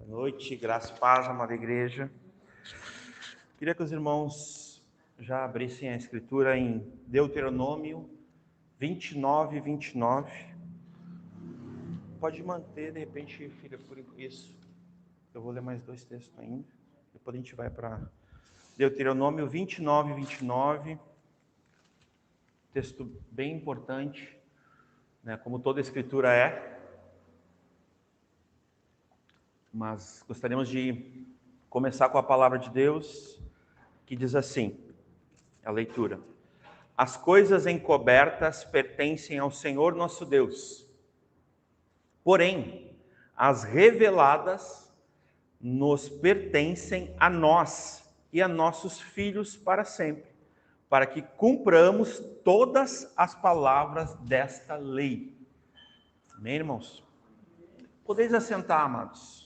Noite, graça e paz, amada igreja. Queria que os irmãos já abrissem a escritura em Deuteronômio 29. Pode manter, de repente, filha, por isso. Eu vou ler mais dois textos ainda. Depois a gente vai para Deuteronômio 29. Texto bem importante, né, como toda a escritura é. Mas gostaríamos de começar com a palavra de Deus, que diz assim, a leitura: as coisas encobertas pertencem ao Senhor nosso Deus, porém, as reveladas nos pertencem a nós e a nossos filhos para sempre, para que cumpramos todas as palavras desta lei. Amém, irmãos? Podeis assentar, amados.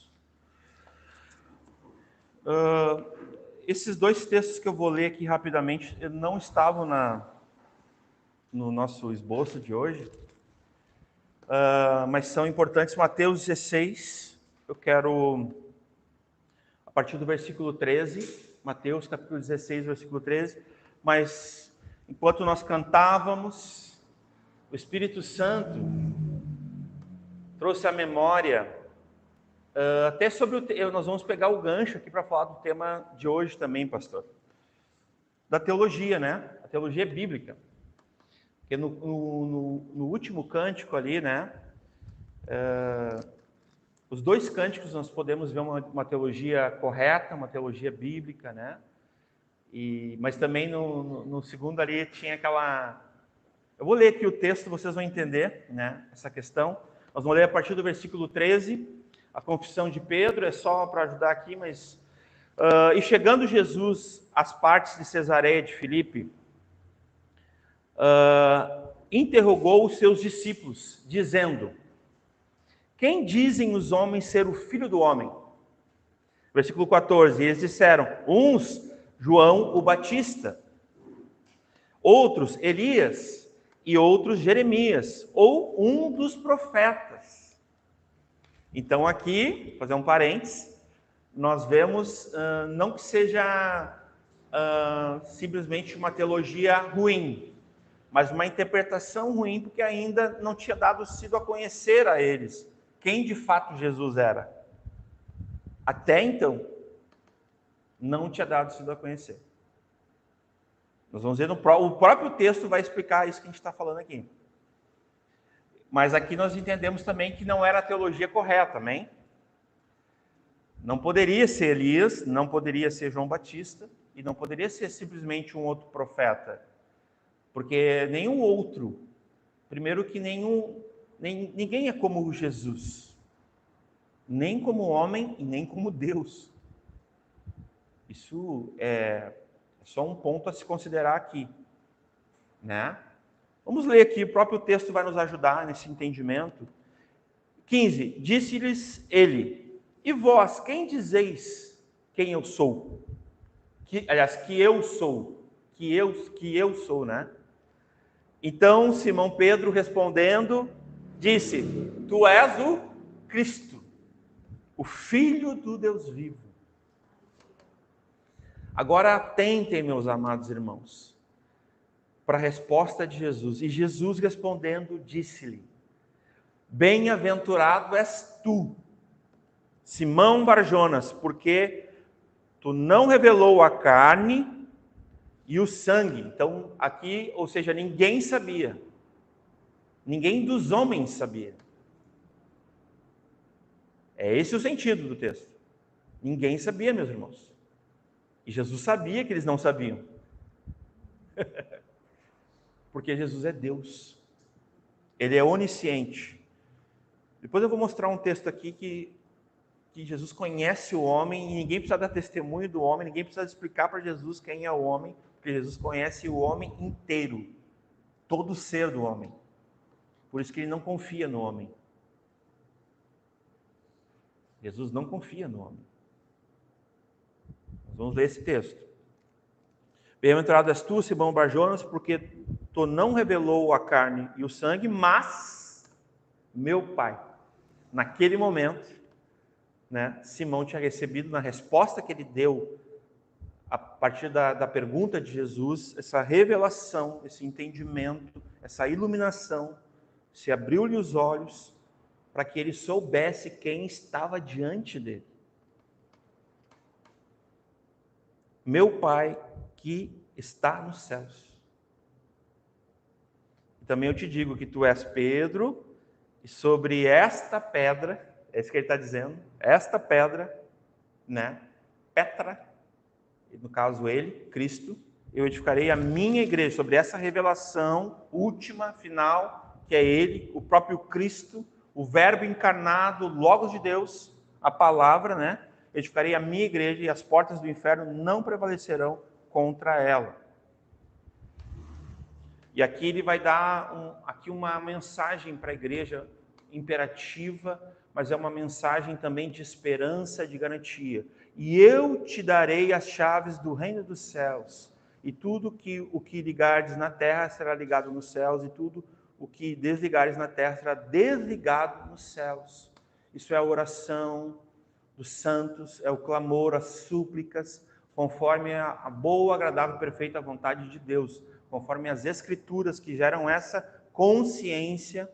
Esses dois textos que eu vou ler aqui rapidamente não estavam no nosso esboço de hoje, mas são importantes. Mateus 16, eu quero, a partir do versículo 13, Mateus capítulo 16, versículo 13, mas enquanto nós cantávamos, o Espírito Santo trouxe à memória, até sobre nós vamos pegar o gancho aqui para falar do tema de hoje também, pastor, da teologia, né? A teologia bíblica. Porque no último cântico ali, né? Os dois cânticos nós podemos ver uma teologia correta, uma teologia bíblica, né? Mas também no segundo ali tinha aquela... Eu vou ler aqui o texto, vocês vão entender, né? Essa questão. Nós vamos ler a partir do versículo 13, a confissão de Pedro, é só para ajudar aqui, mas... e chegando Jesus às partes de Cesareia de Filipe, interrogou os seus discípulos, dizendo: quem dizem os homens ser o Filho do Homem? Versículo 14, eles disseram: uns, João o Batista, outros, Elias, e outros, Jeremias, ou um dos profetas. Então aqui, vou fazer um parênteses, nós vemos, não que seja simplesmente uma teologia ruim, mas uma interpretação ruim, porque ainda não tinha sido a conhecer a eles quem de fato Jesus era. Até então, não tinha sido a conhecer. Nós vamos ver, o próprio texto vai explicar isso que a gente está falando aqui. Mas aqui nós entendemos também que não era a teologia correta, amém? Não poderia ser Elias, não poderia ser João Batista, e não poderia ser simplesmente um outro profeta. Porque nenhum outro, primeiro que ninguém é como Jesus. Nem como homem e nem como Deus. Isso é só um ponto a se considerar aqui, né? Vamos ler aqui, o próprio texto vai nos ajudar nesse entendimento. 15, disse-lhes ele: e vós, quem dizeis quem eu sou? Que eu sou. Que eu sou, né? Então, Simão Pedro respondendo, disse: tu és o Cristo, o Filho do Deus vivo. Agora atentem, meus amados irmãos, para a resposta de Jesus. E Jesus respondendo, disse-lhe: bem-aventurado és tu, Simão Barjonas, porque tu não revelou a carne e o sangue. Então, aqui, ou seja, ninguém sabia. Ninguém dos homens sabia. É esse o sentido do texto. Ninguém sabia, meus irmãos. E Jesus sabia que eles não sabiam. Porque Jesus é Deus. Ele é onisciente. Depois eu vou mostrar um texto aqui que Jesus conhece o homem e ninguém precisa dar testemunho do homem, ninguém precisa explicar para Jesus quem é o homem, porque Jesus conhece o homem inteiro, todo o ser do homem. Por isso que ele não confia no homem. Jesus não confia no homem. Nós vamos ler esse texto. Bem-aventurado és tu, Simão Barjonas, porque tu não revelou a carne e o sangue, mas meu Pai. Naquele momento, né, Simão tinha recebido, na resposta que ele deu a partir da pergunta de Jesus, essa revelação, esse entendimento, essa iluminação, se abriu-lhe os olhos para que ele soubesse quem estava diante dele. Meu Pai que está nos céus. E também eu te digo que tu és Pedro, e sobre esta pedra, é isso que ele está dizendo, esta pedra, né, Petra, no caso ele, Cristo, eu edificarei a minha igreja, sobre essa revelação última, final, que é ele, o próprio Cristo, o verbo encarnado, o Logos de Deus, a palavra, né? Edificarei a minha igreja e as portas do inferno não prevalecerão contra ela. E aqui ele vai dar aqui uma mensagem para a igreja imperativa, mas é uma mensagem também de esperança, de garantia. E eu te darei as chaves do reino dos céus, e tudo o que ligares na terra será ligado nos céus, e tudo o que desligares na terra será desligado nos céus. Isso é a oração dos santos, é o clamor, as súplicas, conforme a boa, agradável e perfeita vontade de Deus, conforme as escrituras que geram essa consciência,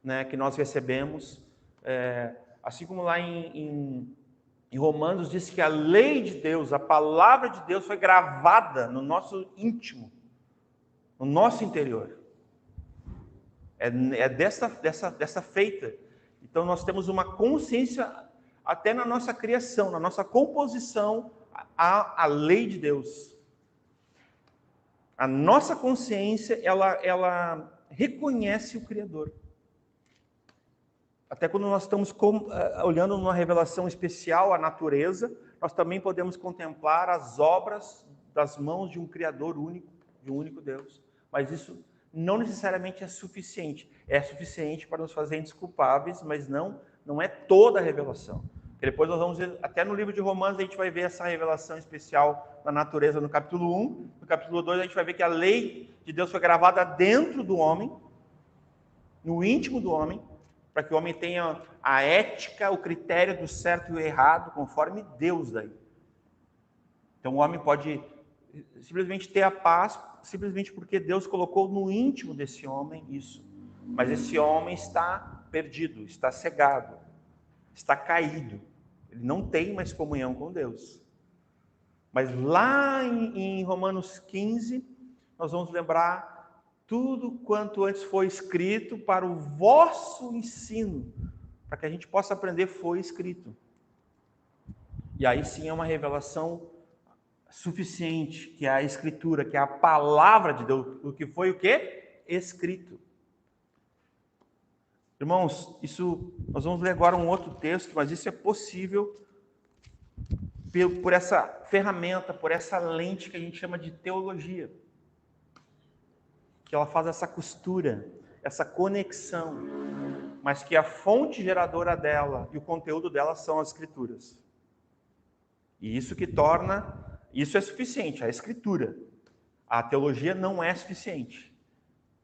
né, que nós recebemos, assim como lá em Romanos diz que a lei de Deus, a palavra de Deus foi gravada no nosso íntimo, no nosso interior. É dessa feita. Então nós temos uma consciência até na nossa criação, na nossa composição, a lei de Deus. A nossa consciência, ela reconhece o Criador. Até quando nós estamos olhando numa revelação especial à natureza, nós também podemos contemplar as obras das mãos de um Criador único, de um único Deus. Mas isso não necessariamente é suficiente. É suficiente para nos fazer desculpáveis, mas não é toda a revelação. Porque depois nós vamos ver, até no livro de Romanos, a gente vai ver essa revelação especial da natureza no capítulo 1. No capítulo 2, a gente vai ver que a lei de Deus foi gravada dentro do homem, no íntimo do homem, para que o homem tenha a ética, o critério do certo e o errado, conforme Deus daí. Então o homem pode simplesmente ter a paz, simplesmente porque Deus colocou no íntimo desse homem isso. Mas esse homem está perdido, está cegado, está caído. Ele não tem mais comunhão com Deus. Mas lá em Romanos 15, nós vamos lembrar tudo quanto antes foi escrito para o vosso ensino, para que a gente possa aprender, foi escrito. E aí sim é uma revelação suficiente, que é a Escritura, que é a palavra de Deus, o que foi o quê? Escrito. Irmãos, nós vamos ler agora um outro texto, mas isso é possível por essa ferramenta, por essa lente que a gente chama de teologia. Que ela faz essa costura, essa conexão, mas que a fonte geradora dela e o conteúdo dela são as Escrituras. E isso é suficiente, a Escritura. A teologia não é suficiente.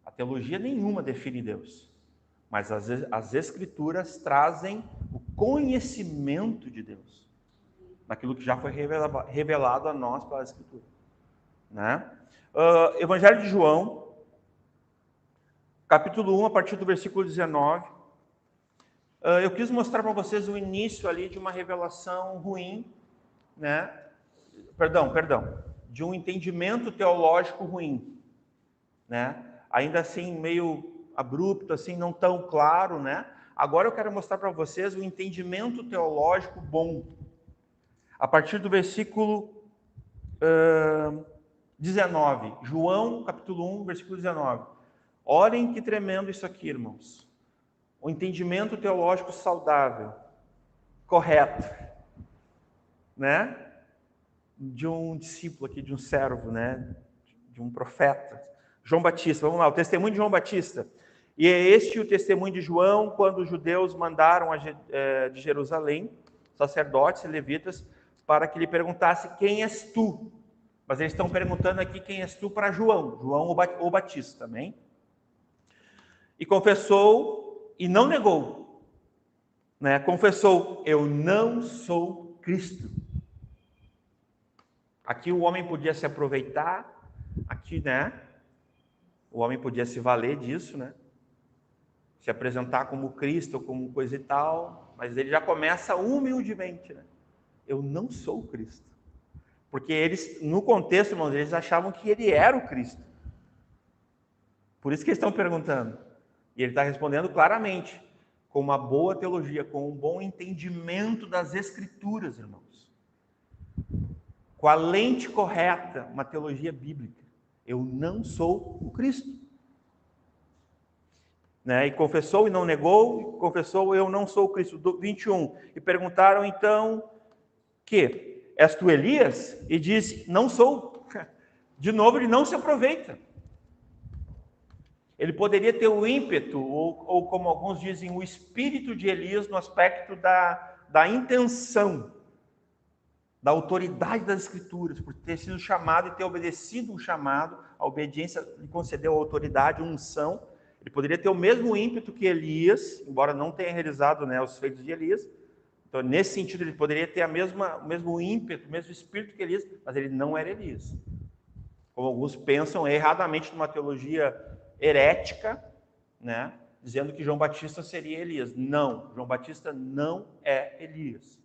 A teologia nenhuma define Deus. Mas as Escrituras trazem o conhecimento de Deus, naquilo que já foi revelado a nós pela Escritura. Né? Evangelho de João, capítulo 1, a partir do versículo 19. Eu quis mostrar para vocês o início ali de uma revelação ruim, né? Perdão, de um entendimento teológico ruim, né? Ainda assim, meio abrupto, assim, não tão claro, né? Agora eu quero mostrar para vocês o entendimento teológico bom. A partir do versículo 19, João, capítulo 1, versículo 19. Olhem que tremendo isso aqui, irmãos. O entendimento teológico saudável, correto, né? De um discípulo aqui, de um servo, né? De um profeta. João Batista, vamos lá, o testemunho de João Batista. E é este o testemunho de João, quando os judeus mandaram de Jerusalém, sacerdotes e levitas, para que lhe perguntasse, quem és tu? Mas eles estão perguntando aqui, quem és tu para João o Batista, amém? E confessou e não negou. né, confessou: eu não sou Cristo. Aqui o homem podia se aproveitar, aqui, né, o homem podia se valer disso, né, se apresentar como Cristo, como coisa e tal, mas ele já começa humildemente, né, eu não sou o Cristo. Porque eles, no contexto, irmãos, eles achavam que ele era o Cristo. Por isso que eles estão perguntando. E ele está respondendo claramente, com uma boa teologia, com um bom entendimento das Escrituras, irmãos. Com a lente correta, uma teologia bíblica. Eu não sou o Cristo. Né? E confessou e não negou, confessou: eu não sou o Cristo. 21. E perguntaram então, que és tu Elias? E disse: não sou. De novo, ele não se aproveita. Ele poderia ter o ímpeto, ou como alguns dizem, o espírito de Elias no aspecto da intenção, da autoridade das Escrituras, por ter sido chamado e ter obedecido o chamado, a obediência lhe concedeu a autoridade, a unção. Ele poderia ter o mesmo ímpeto que Elias, embora não tenha realizado, né, os feitos de Elias. Então, nesse sentido, ele poderia ter o mesmo ímpeto, o mesmo espírito que Elias, mas ele não era Elias. Como alguns pensam erradamente numa teologia herética, né, dizendo que João Batista seria Elias. Não, João Batista não é Elias.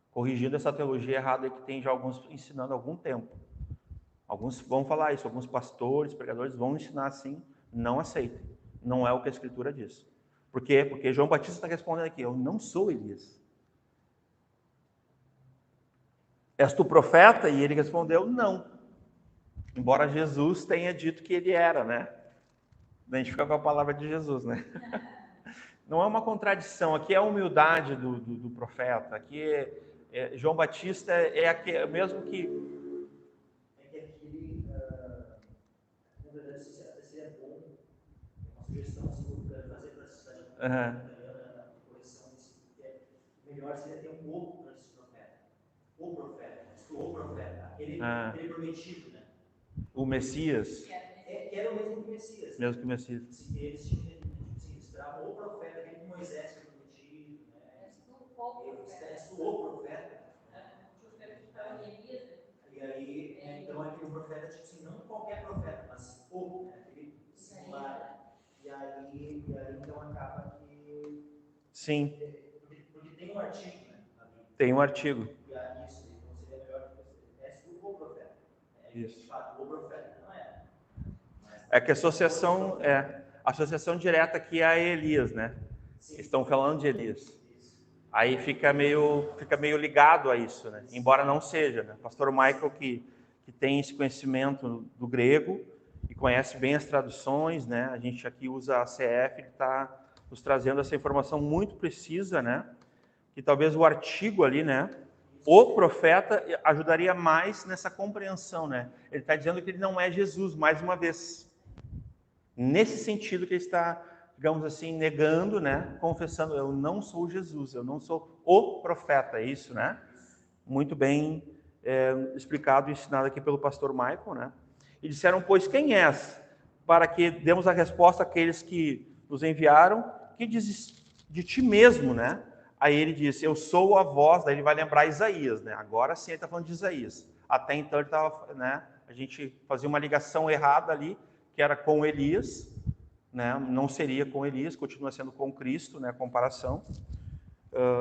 Corrigindo essa teologia errada que tem já alguns ensinando há algum tempo. Alguns vão falar isso, alguns pastores, pregadores vão ensinar assim, não aceitem. Não é o que a Escritura diz. Por quê? Porque João Batista está respondendo aqui: eu não sou Elias. És tu profeta? E ele respondeu: não. Embora Jesus tenha dito que ele era, né? A gente fica com a palavra de Jesus, né? Não é uma contradição. Aqui é a humildade do profeta. Aqui João Batista é mesmo que... É que aqui, na verdade, seria bom, uma sugestão assim, para fazer para a cidade italiana, na correção, que é melhor seria ter um outro antes do profeta. O profeta, aquele prometido, né? O Messias. Que era o mesmo que o Messias. Mesmo que o Messias. Eles tinham, assim, esperavam o profeta, aquele que Moisés foi prometido, né? És tu o profeta. E aí, então, aquele profeta, tipo assim, não qualquer profeta, mas o, né? Aquele singular. E aí, então, acaba que... Sim. Porque tem um artigo, né? Tem um artigo. E aí, isso, então seria melhor que você... És tu o profeta. Isso. De fato, o profeta, não é? É que a associação direta aqui é a Elias, né? Eles estão falando de Elias. Aí fica meio ligado a isso, né? Embora não seja, né? Pastor Michael, que tem esse conhecimento do grego e conhece bem as traduções, né? A gente aqui usa a CF, ele está nos trazendo essa informação muito precisa, né? Que talvez o artigo ali, né? O profeta ajudaria mais nessa compreensão, né? Ele está dizendo que ele não é Jesus, mais uma vez. Nesse sentido que ele está, digamos assim, negando, né? Confessando: eu não sou Jesus, eu não sou o profeta, é isso, né? Muito bem explicado e ensinado aqui pelo pastor Michael, né? E disseram: pois quem és? Para que demos a resposta àqueles que nos enviaram, que dizes de ti mesmo, né? Aí ele disse: eu sou a voz. Daí ele vai lembrar Isaías, né? Agora sim ele está falando de Isaías. Até então ele estava, né? A gente fazia uma ligação errada ali, que era com Elias, né? Não seria com Elias, continua sendo com Cristo, né? A comparação.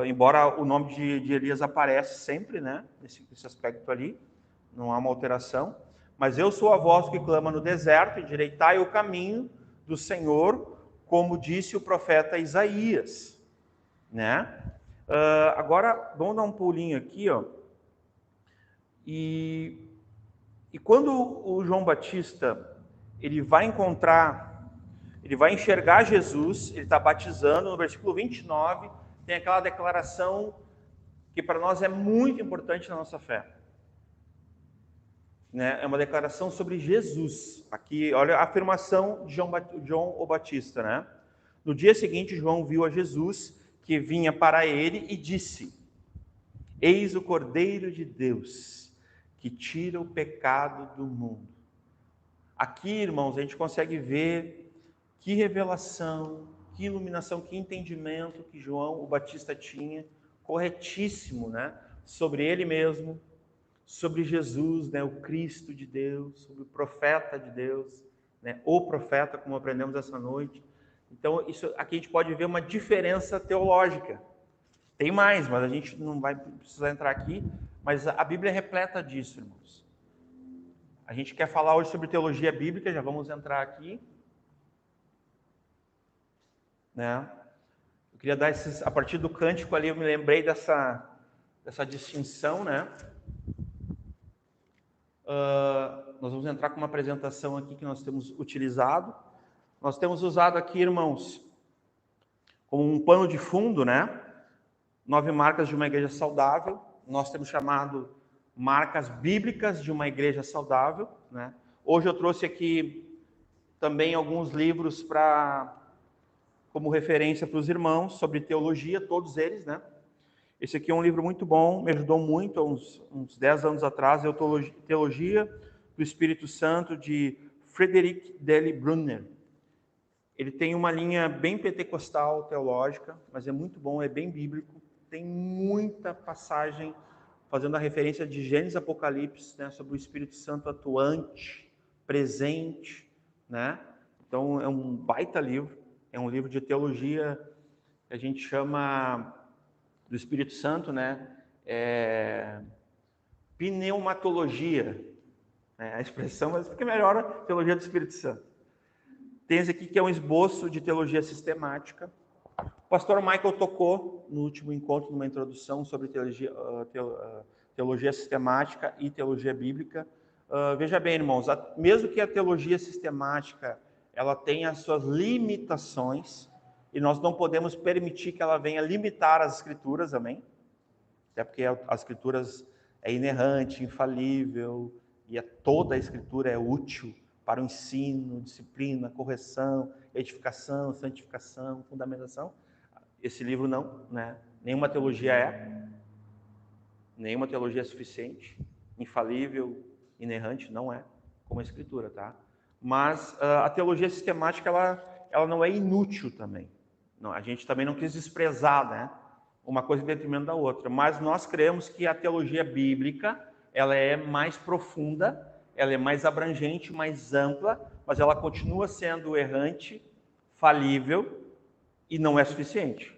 Embora o nome de Elias aparece sempre, né? Nesse aspecto ali, não há uma alteração. Mas eu sou a voz que clama no deserto: endireitai o caminho do Senhor, como disse o profeta Isaías, né? Agora vamos dar um pulinho aqui, ó. E quando o João Batista ele vai enxergar Jesus, ele está batizando, no versículo 29, tem aquela declaração que para nós é muito importante na nossa fé. Né? É uma declaração sobre Jesus. Aqui, olha a afirmação de João o Batista, né? No dia seguinte, João viu a Jesus que vinha para ele e disse: eis o Cordeiro de Deus, que tira o pecado do mundo. Aqui, irmãos, a gente consegue ver que revelação, Que iluminação, que entendimento que João o Batista tinha, corretíssimo, né? Sobre ele mesmo, sobre Jesus, né? O Cristo de Deus, sobre o profeta de Deus, né? O profeta, como aprendemos essa noite. Então, isso aqui a gente pode ver uma diferença teológica. Tem mais, mas a gente não vai precisar entrar aqui, mas a Bíblia é repleta disso, irmãos. A gente quer falar hoje sobre teologia bíblica, já vamos entrar aqui, né? Eu queria dar a partir do cântico ali, eu me lembrei dessa distinção, né? Nós vamos entrar com uma apresentação aqui que nós temos utilizado. Nós temos usado aqui, irmãos, como um pano de fundo, né? 9 marcas de uma igreja saudável. Nós temos chamado marcas bíblicas de uma igreja saudável, né? Hoje eu trouxe aqui também alguns livros como referência para os irmãos sobre teologia, todos eles, né? Esse aqui é um livro muito bom, me ajudou muito há uns 10 anos atrás, é Teologia do Espírito Santo, de Frederick Deli Brunner. Ele tem uma linha bem pentecostal teológica, mas é muito bom, é bem bíblico, tem muita passagem fazendo a referência de Gênesis e Apocalipse, né, sobre o Espírito Santo atuante, presente, né? Então é um baita livro, é um livro de teologia que a gente chama do Espírito Santo, né? Pneumatologia, né? A expressão, mas fica melhor a teologia do Espírito Santo. Tem esse aqui que é um esboço de teologia sistemática. O pastor Michael tocou no último encontro, numa introdução sobre teologia sistemática e teologia bíblica. Veja bem, irmãos, mesmo que a teologia sistemática ela tenha as suas limitações, e nós não podemos permitir que ela venha limitar as Escrituras, amém? Até porque as Escrituras é inerrante, infalível, e toda a Escritura é útil para o ensino, disciplina, correção, edificação, santificação, fundamentação. Esse livro não, né? Nenhuma teologia é suficiente, infalível, inerrante, não é, como a Escritura, tá? Mas a teologia sistemática, ela não é inútil também. Não, a gente também não quis desprezar, né? Uma coisa em detrimento da outra. Mas nós cremos que a teologia bíblica, ela é mais profunda, ela é mais abrangente, mais ampla, mas ela continua sendo errante, falível e não é suficiente.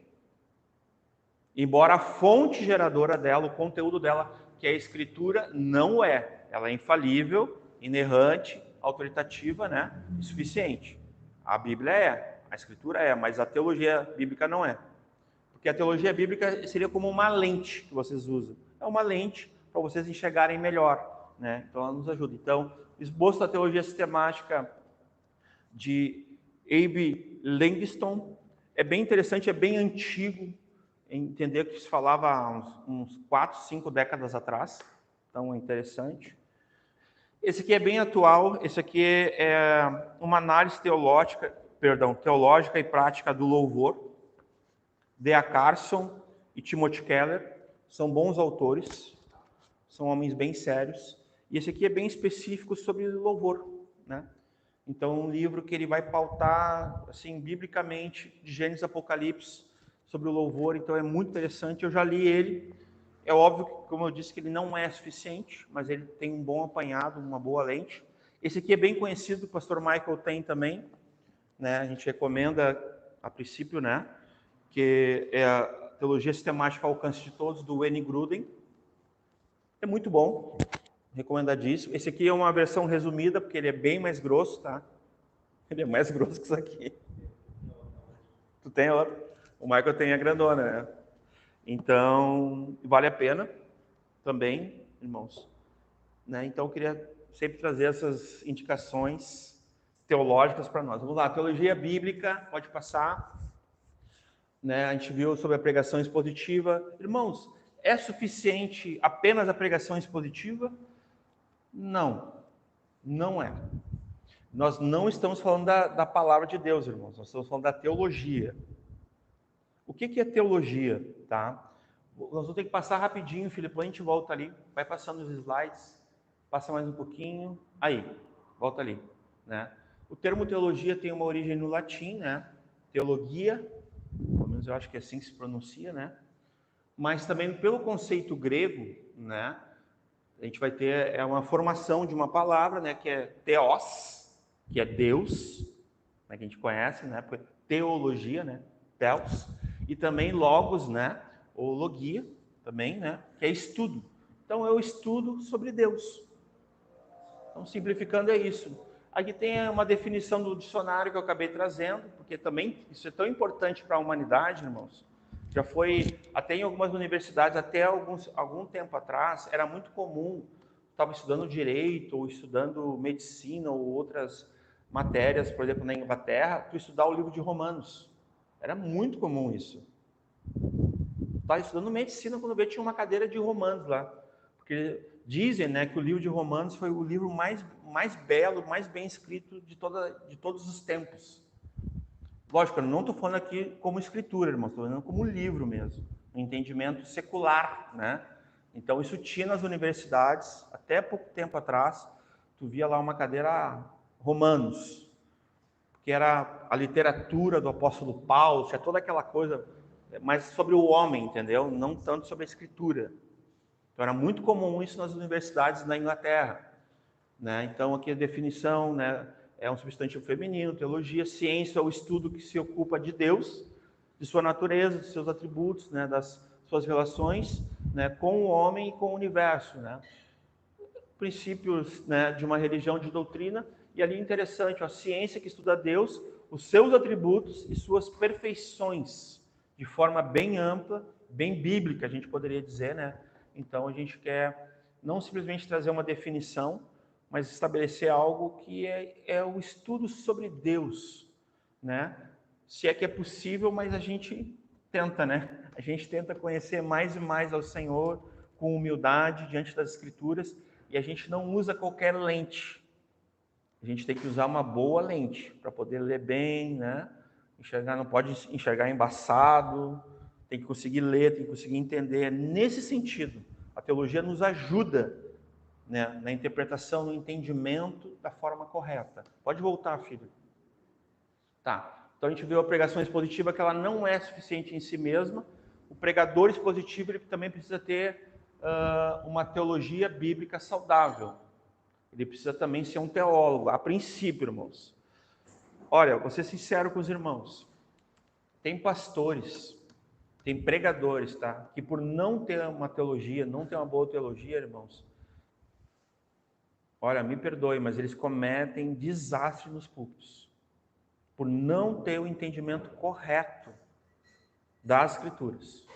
Embora a fonte geradora dela, o conteúdo dela, que é a Escritura, não é. Ela é infalível, inerrante, autoritativa, né? Suficiente. A Bíblia é, a Escritura é, mas a teologia bíblica não é. Porque a teologia bíblica seria como uma lente que vocês usam. É uma lente para vocês enxergarem melhor, né? Então ela nos ajuda. Então, esboço da teologia sistemática de Abe Langston é bem interessante, é bem antigo, entender que se falava há uns 4, 5 décadas atrás. Então é interessante. Esse aqui é bem atual, esse aqui é uma análise teológica e prática do louvor. D.A. Carson e Timothy Keller são bons autores, são homens bem sérios. E esse aqui é bem específico sobre louvor, né? Então, um livro que ele vai pautar, assim, biblicamente, de Gênesis e Apocalipse, sobre o louvor. Então, é muito interessante. Eu já li ele. É óbvio que, como eu disse, que ele não é suficiente, mas ele tem um bom apanhado, uma boa lente. Esse aqui é bem conhecido, o pastor Michael tem também, né? A gente recomenda, a princípio, né? Que é a Teologia Sistemática ao Alcance de Todos, do Wayne Grudem. É muito bom, recomendadíssimo. Esse aqui é uma versão resumida, porque ele é bem mais grosso, tá? Ele é mais grosso que isso aqui. Tu tem outro? O Michael tem a grandona, né? Então, vale a pena também, irmãos. Né? Então, eu queria sempre trazer essas indicações teológicas para nós. Vamos lá, teologia bíblica, pode passar. Né? A gente viu sobre a pregação expositiva. Irmãos, é suficiente apenas a pregação expositiva? Não, não é. Nós não estamos falando da palavra de Deus, irmãos. Nós estamos falando da teologia. O que é teologia? Tá? Nós vamos ter que passar rapidinho, Filipe. A gente volta ali. Vai passando os slides. Passa mais um pouquinho. Aí, volta ali. Né? O termo teologia tem uma origem no latim, né? teologia, pelo menos eu acho que é assim que se pronuncia, né? Mas também pelo conceito grego, né? A gente vai ter uma formação de uma palavra, né? Que é theos, que é Deus, né, que a gente conhece, né? Teologia, né? Theos, e também logos, né? Ou logia, também, né? Que é estudo. Então eu estudo sobre Deus. Então, simplificando, é isso. Aqui tem uma definição do dicionário que eu acabei trazendo, porque também isso é tão importante para a humanidade, irmãos. Já foi, até em algumas universidades, até algum tempo atrás, era muito comum, estava estudando direito, ou estudando medicina, ou outras matérias, por exemplo, na Inglaterra, tu estudar o livro de Romanos. Era muito comum isso. Estava estudando medicina, quando veio tinha uma cadeira de Romanos lá. Porque dizem, né, que o livro de Romanos foi o livro mais belo, mais bem escrito de todos os tempos. Lógico, eu não estou falando aqui como escritura, irmão, estou falando como livro mesmo, um entendimento secular, né? Então, isso tinha nas universidades, até pouco tempo atrás, tu via lá uma cadeira Romanos, que era a literatura do apóstolo Paulo, tinha toda aquela coisa, mas sobre o homem, entendeu? Não tanto sobre a escritura. Então, era muito comum isso nas universidades na Inglaterra, né? Então, aqui a definição, né, é um substantivo feminino, teologia, ciência é o estudo que se ocupa de Deus, de sua natureza, de seus atributos, né, das suas relações, né, com o homem e com o universo, né? Princípios, né, de uma religião de doutrina, e ali interessante, a ciência que estuda Deus, os seus atributos e suas perfeições, de forma bem ampla, bem bíblica, a gente poderia dizer, né? Então, a gente quer não simplesmente trazer uma definição, mas estabelecer algo que é o estudo sobre Deus, né? Se é que é possível, mas a gente tenta, né? A gente tenta conhecer mais e mais ao Senhor com humildade diante das Escrituras, e a gente não usa qualquer lente. A gente tem que usar uma boa lente para poder ler bem, né? Enxergar, não pode enxergar embaçado, tem que conseguir ler, tem que conseguir entender. Nesse sentido, a teologia nos ajuda, né, na interpretação, no entendimento da forma correta. Pode voltar, filho. Tá. Então a gente viu a pregação expositiva, que ela não é suficiente em si mesma. O pregador expositivo, ele também precisa ter uma teologia bíblica saudável. Ele precisa também ser um teólogo, a princípio, irmãos. Olha, vou ser sincero com os irmãos. Tem pastores, tem pregadores, tá? Que por não ter uma teologia, não ter uma boa teologia, irmãos, olha, me perdoe, mas eles cometem desastre nos púlpitos. Por não ter o entendimento correto das Escrituras.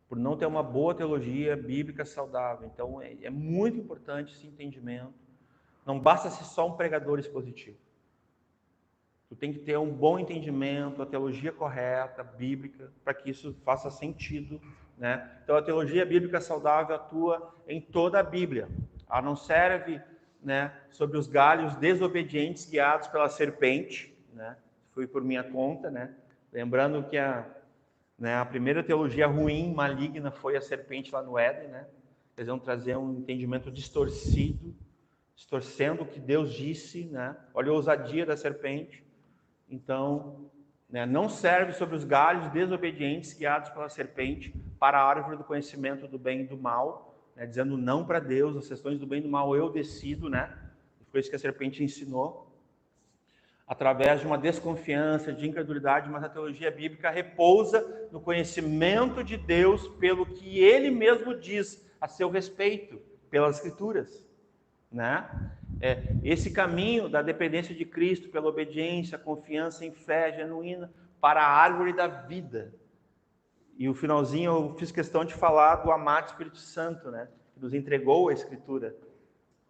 Por não ter uma boa teologia bíblica saudável. Então, é muito importante esse entendimento. Não basta ser só um pregador expositivo. Tu tem que ter um bom entendimento, a teologia correta, bíblica, para que isso faça sentido, né? Então, a teologia bíblica saudável atua em toda a Bíblia. Ela não serve, né, sobre os galhos desobedientes guiados pela serpente, né? Foi por minha conta, né? Lembrando que a primeira teologia ruim, maligna, foi a serpente lá no Éden, né? Eles vão trazer um entendimento distorcido, distorcendo o que Deus disse, né? Olha a ousadia da serpente. Então, né, não serve sobre os galhos desobedientes guiados pela serpente para a árvore do conhecimento do bem e do mal, né, dizendo não para Deus, as questões do bem e do mal eu decido, né? Foi isso que a serpente ensinou. Através de uma desconfiança, de incredulidade, mas a teologia bíblica repousa no conhecimento de Deus pelo que Ele mesmo diz a seu respeito, pelas Escrituras, né? Esse caminho da dependência de Cristo pela obediência, confiança em fé genuína para a árvore da vida. E o finalzinho eu fiz questão de falar do amado Espírito Santo, né? Que nos entregou a Escritura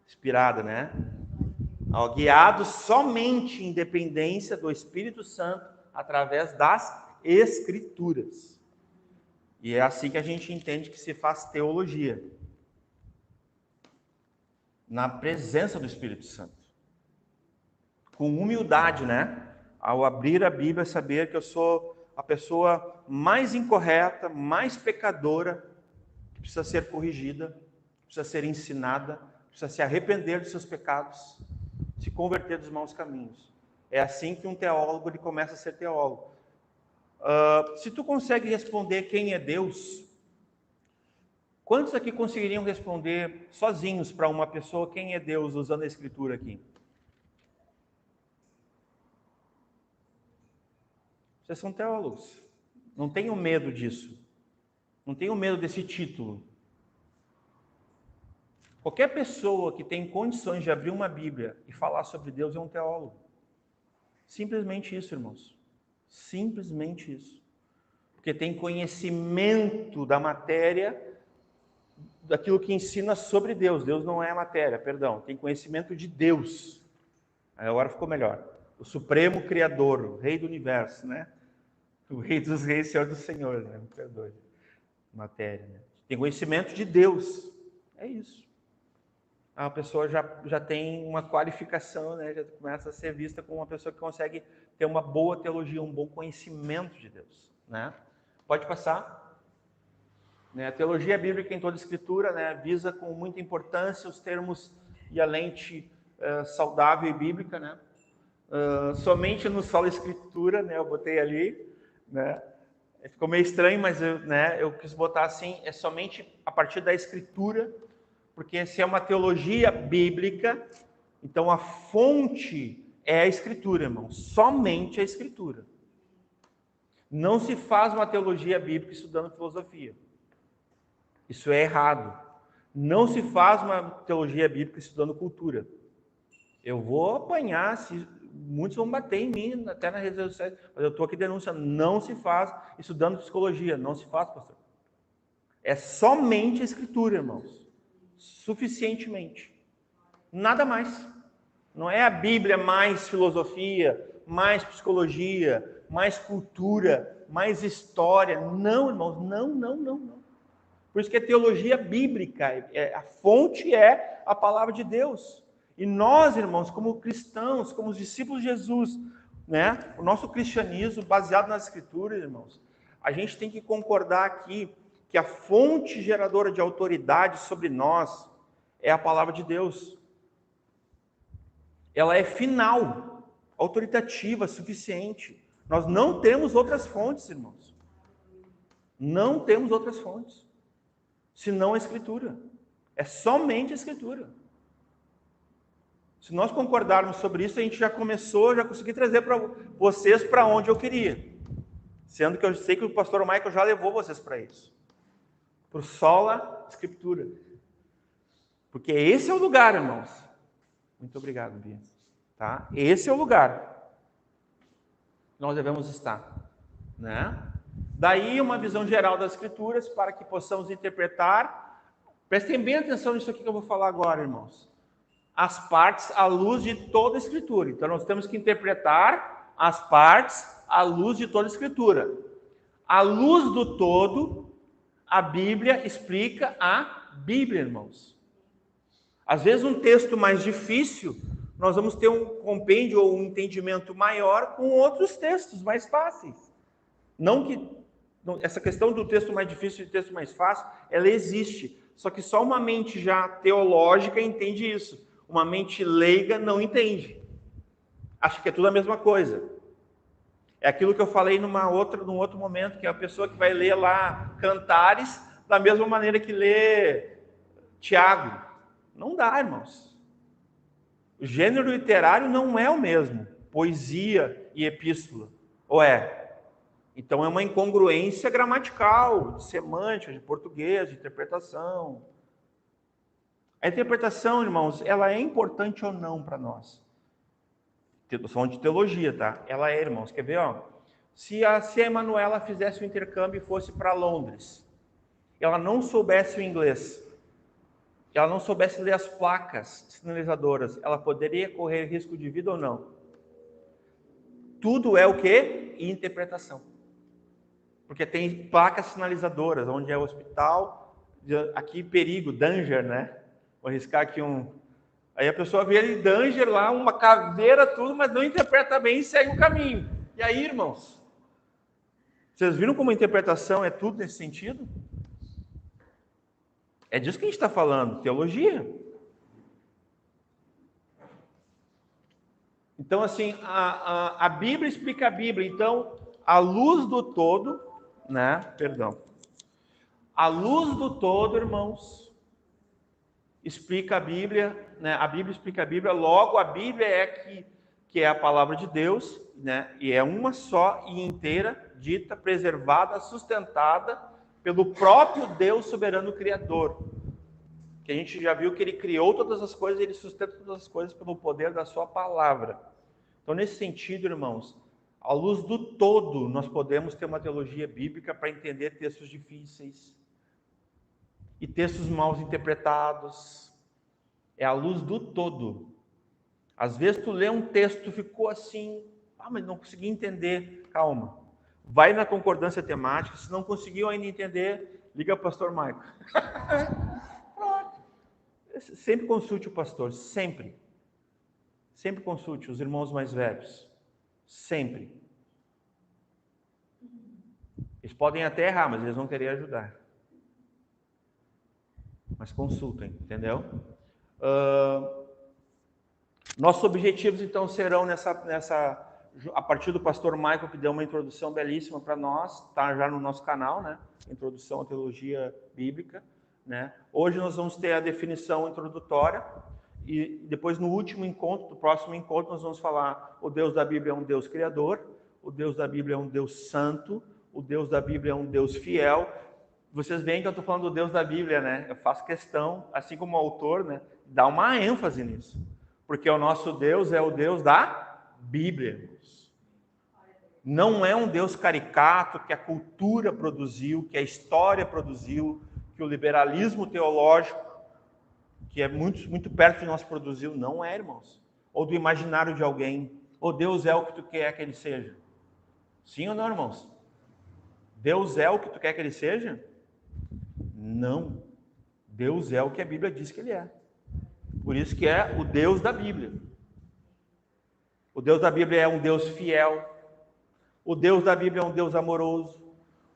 inspirada, né? Guiados somente em dependência do Espírito Santo através das Escrituras. E é assim que a gente entende que se faz teologia. Na presença do Espírito Santo. Com humildade, né? Ao abrir a Bíblia, saber que eu sou a pessoa mais incorreta, mais pecadora, que precisa ser corrigida, precisa ser ensinada, precisa se arrepender dos seus pecados, se converter dos maus caminhos. É assim que um teólogo ele começa a ser teólogo. Se tu consegue responder quem é Deus, quantos aqui conseguiriam responder sozinhos para uma pessoa quem é Deus usando a Escritura aqui? Vocês são teólogos. Não tenham medo disso. Não tenham medo desse título. Qualquer pessoa que tem condições de abrir uma Bíblia e falar sobre Deus é um teólogo. Simplesmente isso, irmãos. Simplesmente isso. Porque tem conhecimento da matéria, daquilo que ensina sobre Deus. Deus não é a matéria, perdão. Tem conhecimento de Deus. Agora ficou melhor. O Supremo Criador, o Rei do Universo, né? O Rei dos Reis, Senhor dos Senhores, né? Me perdoe. Matéria, né? Tem conhecimento de Deus. É isso. A pessoa já tem uma qualificação, né? Já começa a ser vista como uma pessoa que consegue ter uma boa teologia, um bom conhecimento de Deus, né? Pode passar. Né? A teologia bíblica em toda a Escritura, né, visa com muita importância os termos e a lente saudável e bíblica, né? Somente no solo Escritura, né? Eu botei ali, né? Ficou meio estranho, mas eu quis botar assim, é somente a partir da Escritura. Porque se é uma teologia bíblica, então a fonte é a Escritura, irmão. Somente a Escritura. Não se faz uma teologia bíblica estudando filosofia. Isso é errado. Não se faz uma teologia bíblica estudando cultura. Eu vou apanhar, muitos vão bater em mim, até nas redes sociais, mas eu estou aqui denunciando. Não se faz estudando psicologia. Não se faz, pastor. É somente a Escritura, irmãos. Suficientemente. Nada mais. Não é a Bíblia mais filosofia, mais psicologia, mais cultura, mais história. Não, irmãos, não. Por isso que a teologia bíblica, a fonte é a palavra de Deus. E nós, irmãos, como cristãos, como os discípulos de Jesus, né? O nosso cristianismo baseado nas Escrituras, irmãos, a gente tem que concordar aqui que a fonte geradora de autoridade sobre nós é a palavra de Deus. Ela é final, autoritativa, suficiente. Nós não temos outras fontes, irmãos. Não temos outras fontes, senão a Escritura. É somente a Escritura. Se nós concordarmos sobre isso, a gente já consegui trazer para vocês para onde eu queria. Sendo que eu sei que o pastor Michael já levou vocês para isso. Por sola Escritura. Porque esse é o lugar, irmãos. Muito obrigado, Bia. Tá? Esse é o lugar que nós devemos estar. Né? Daí uma visão geral das Escrituras para que possamos interpretar. Prestem bem atenção nisso aqui que eu vou falar agora, irmãos. As partes à luz de toda a Escritura. Então nós temos que interpretar as partes à luz de toda a Escritura. À luz do todo, a Bíblia explica a Bíblia, irmãos. Às vezes um texto mais difícil, nós vamos ter um compêndio ou um entendimento maior com outros textos mais fáceis. Essa questão do texto mais difícil e do texto mais fácil, ela existe. Só que só uma mente já teológica entende isso. Uma mente leiga não entende. Acha que é tudo a mesma coisa. É aquilo que eu falei num outro momento, que é a pessoa que vai ler lá Cantares da mesma maneira que lê Tiago. Não dá, irmãos. O gênero literário não é o mesmo. Poesia e epístola. Ou é? Então é uma incongruência gramatical, de semântica, de português, de interpretação. A interpretação, irmãos, ela é importante ou não para nós? Estou falando de teologia, tá? Ela é, irmãos. Quer ver, ó? Se a Emanuela fizesse o intercâmbio e fosse para Londres, ela não soubesse o inglês, ela não soubesse ler as placas sinalizadoras, ela poderia correr risco de vida ou não? Tudo é o quê? Interpretação. Porque tem placas sinalizadoras, onde é o hospital, aqui perigo, danger, né? Vou arriscar aqui um... Aí a pessoa vê ali danger lá, uma caveira, tudo, mas não interpreta bem e segue o caminho. E aí, irmãos? Vocês viram como a interpretação é tudo nesse sentido? É disso que a gente está falando, teologia. Então, assim, a Bíblia explica a Bíblia. Então, a luz do todo, né? Perdão. A luz do todo, irmãos, explica a Bíblia, né? A Bíblia explica a Bíblia. Logo, a Bíblia é que é a palavra de Deus, né? E é uma só e inteira, dita, preservada, sustentada pelo próprio Deus soberano criador. Que a gente já viu que ele criou todas as coisas, ele sustenta todas as coisas pelo poder da sua palavra. Então, nesse sentido, irmãos, à luz do todo, nós podemos ter uma teologia bíblica para entender textos difíceis e textos mal interpretados. É à luz do todo. Às vezes tu lê um texto, ficou assim, mas não consegui entender. Calma. Vai na concordância temática, se não conseguiu ainda entender, liga ao pastor Maico. Sempre consulte o pastor, sempre. Sempre consulte os irmãos mais velhos. Sempre. Eles podem até errar, mas eles vão querer ajudar. Mas consultem, entendeu? Nossos objetivos, então, serão a partir do pastor Michael, que deu uma introdução belíssima para nós, está já no nosso canal, né? Introdução à teologia bíblica, né? Hoje nós vamos ter a definição introdutória, e depois no último encontro, do próximo encontro, nós vamos falar: o Deus da Bíblia é um Deus criador, o Deus da Bíblia é um Deus santo, o Deus da Bíblia é um Deus fiel. Vocês veem que eu estou falando do Deus da Bíblia, né? Eu faço questão, assim como o autor, né, dar uma ênfase nisso. Porque o nosso Deus é o Deus da Bíblia. Não é um Deus caricato que a cultura produziu, que a história produziu, que o liberalismo teológico, que é muito perto de nós, produziu. Não é, irmãos. Ou do imaginário de alguém. Ou Deus é o que tu quer que ele seja. Sim ou não, irmãos? Deus é o que tu quer que ele seja? Não. Deus é o que a Bíblia diz que ele é. Por isso que é o Deus da Bíblia. O Deus da Bíblia é um Deus fiel. O Deus da Bíblia é um Deus amoroso.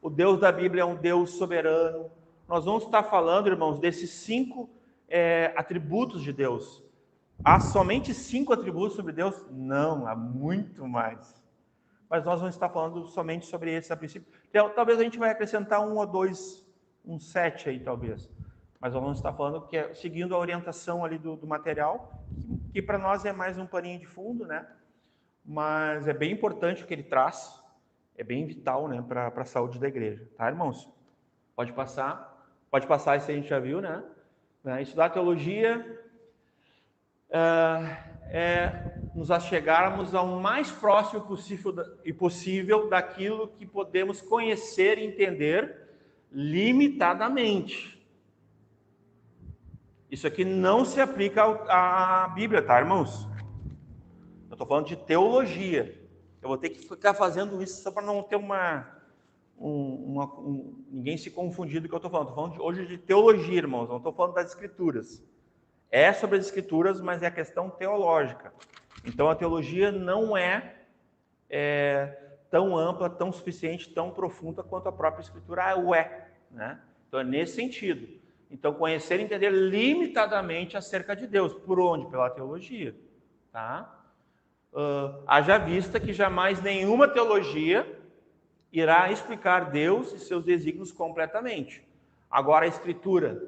O Deus da Bíblia é um Deus soberano. Nós vamos estar falando, irmãos, desses 5 atributos de Deus. Há somente 5 atributos sobre Deus? Não, há muito mais. Mas nós vamos estar falando somente sobre esses a princípio. Talvez a gente vai acrescentar 1 ou 2, 7 aí, talvez. Mas nós vamos estar falando que é seguindo a orientação ali do material, que para nós é mais um paninho de fundo, né? Mas é bem importante o que ele traz, é bem vital, né, para a saúde da igreja, tá, irmãos? Pode passar, isso a gente já viu, né? Estudar teologia nos achegarmos ao mais próximo possível daquilo que podemos conhecer e entender limitadamente. Isso aqui não se aplica à Bíblia, tá, irmãos? Eu estou falando de teologia. Eu vou ter que ficar fazendo isso só para não ter ninguém se confundir do que eu estou falando. Estou falando hoje de teologia, irmãos. Não estou falando das Escrituras. É sobre as Escrituras, mas é a questão teológica. Então, a teologia não é tão ampla, tão suficiente, tão profunda quanto a própria Escritura né? Então, é nesse sentido. Então, conhecer e entender limitadamente acerca de Deus. Por onde? Pela teologia. Tá? Haja vista que jamais nenhuma teologia irá explicar Deus e seus desígnios completamente. Agora, a Escritura,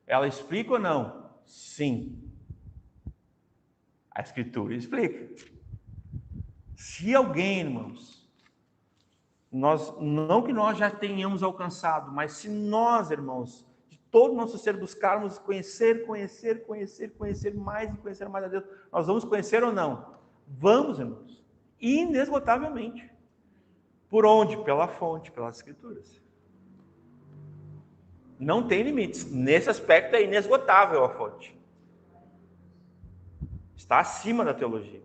ela explica ou não? Sim. A Escritura explica. Se alguém, irmãos, não que nós já tenhamos alcançado, mas se nós, irmãos, de todo o nosso ser buscarmos conhecer mais e conhecer mais a Deus, nós vamos conhecer ou não? Vamos, irmãos, inesgotavelmente. Por onde? Pela fonte, pelas Escrituras. Não tem limites. Nesse aspecto é inesgotável a fonte. Está acima da teologia.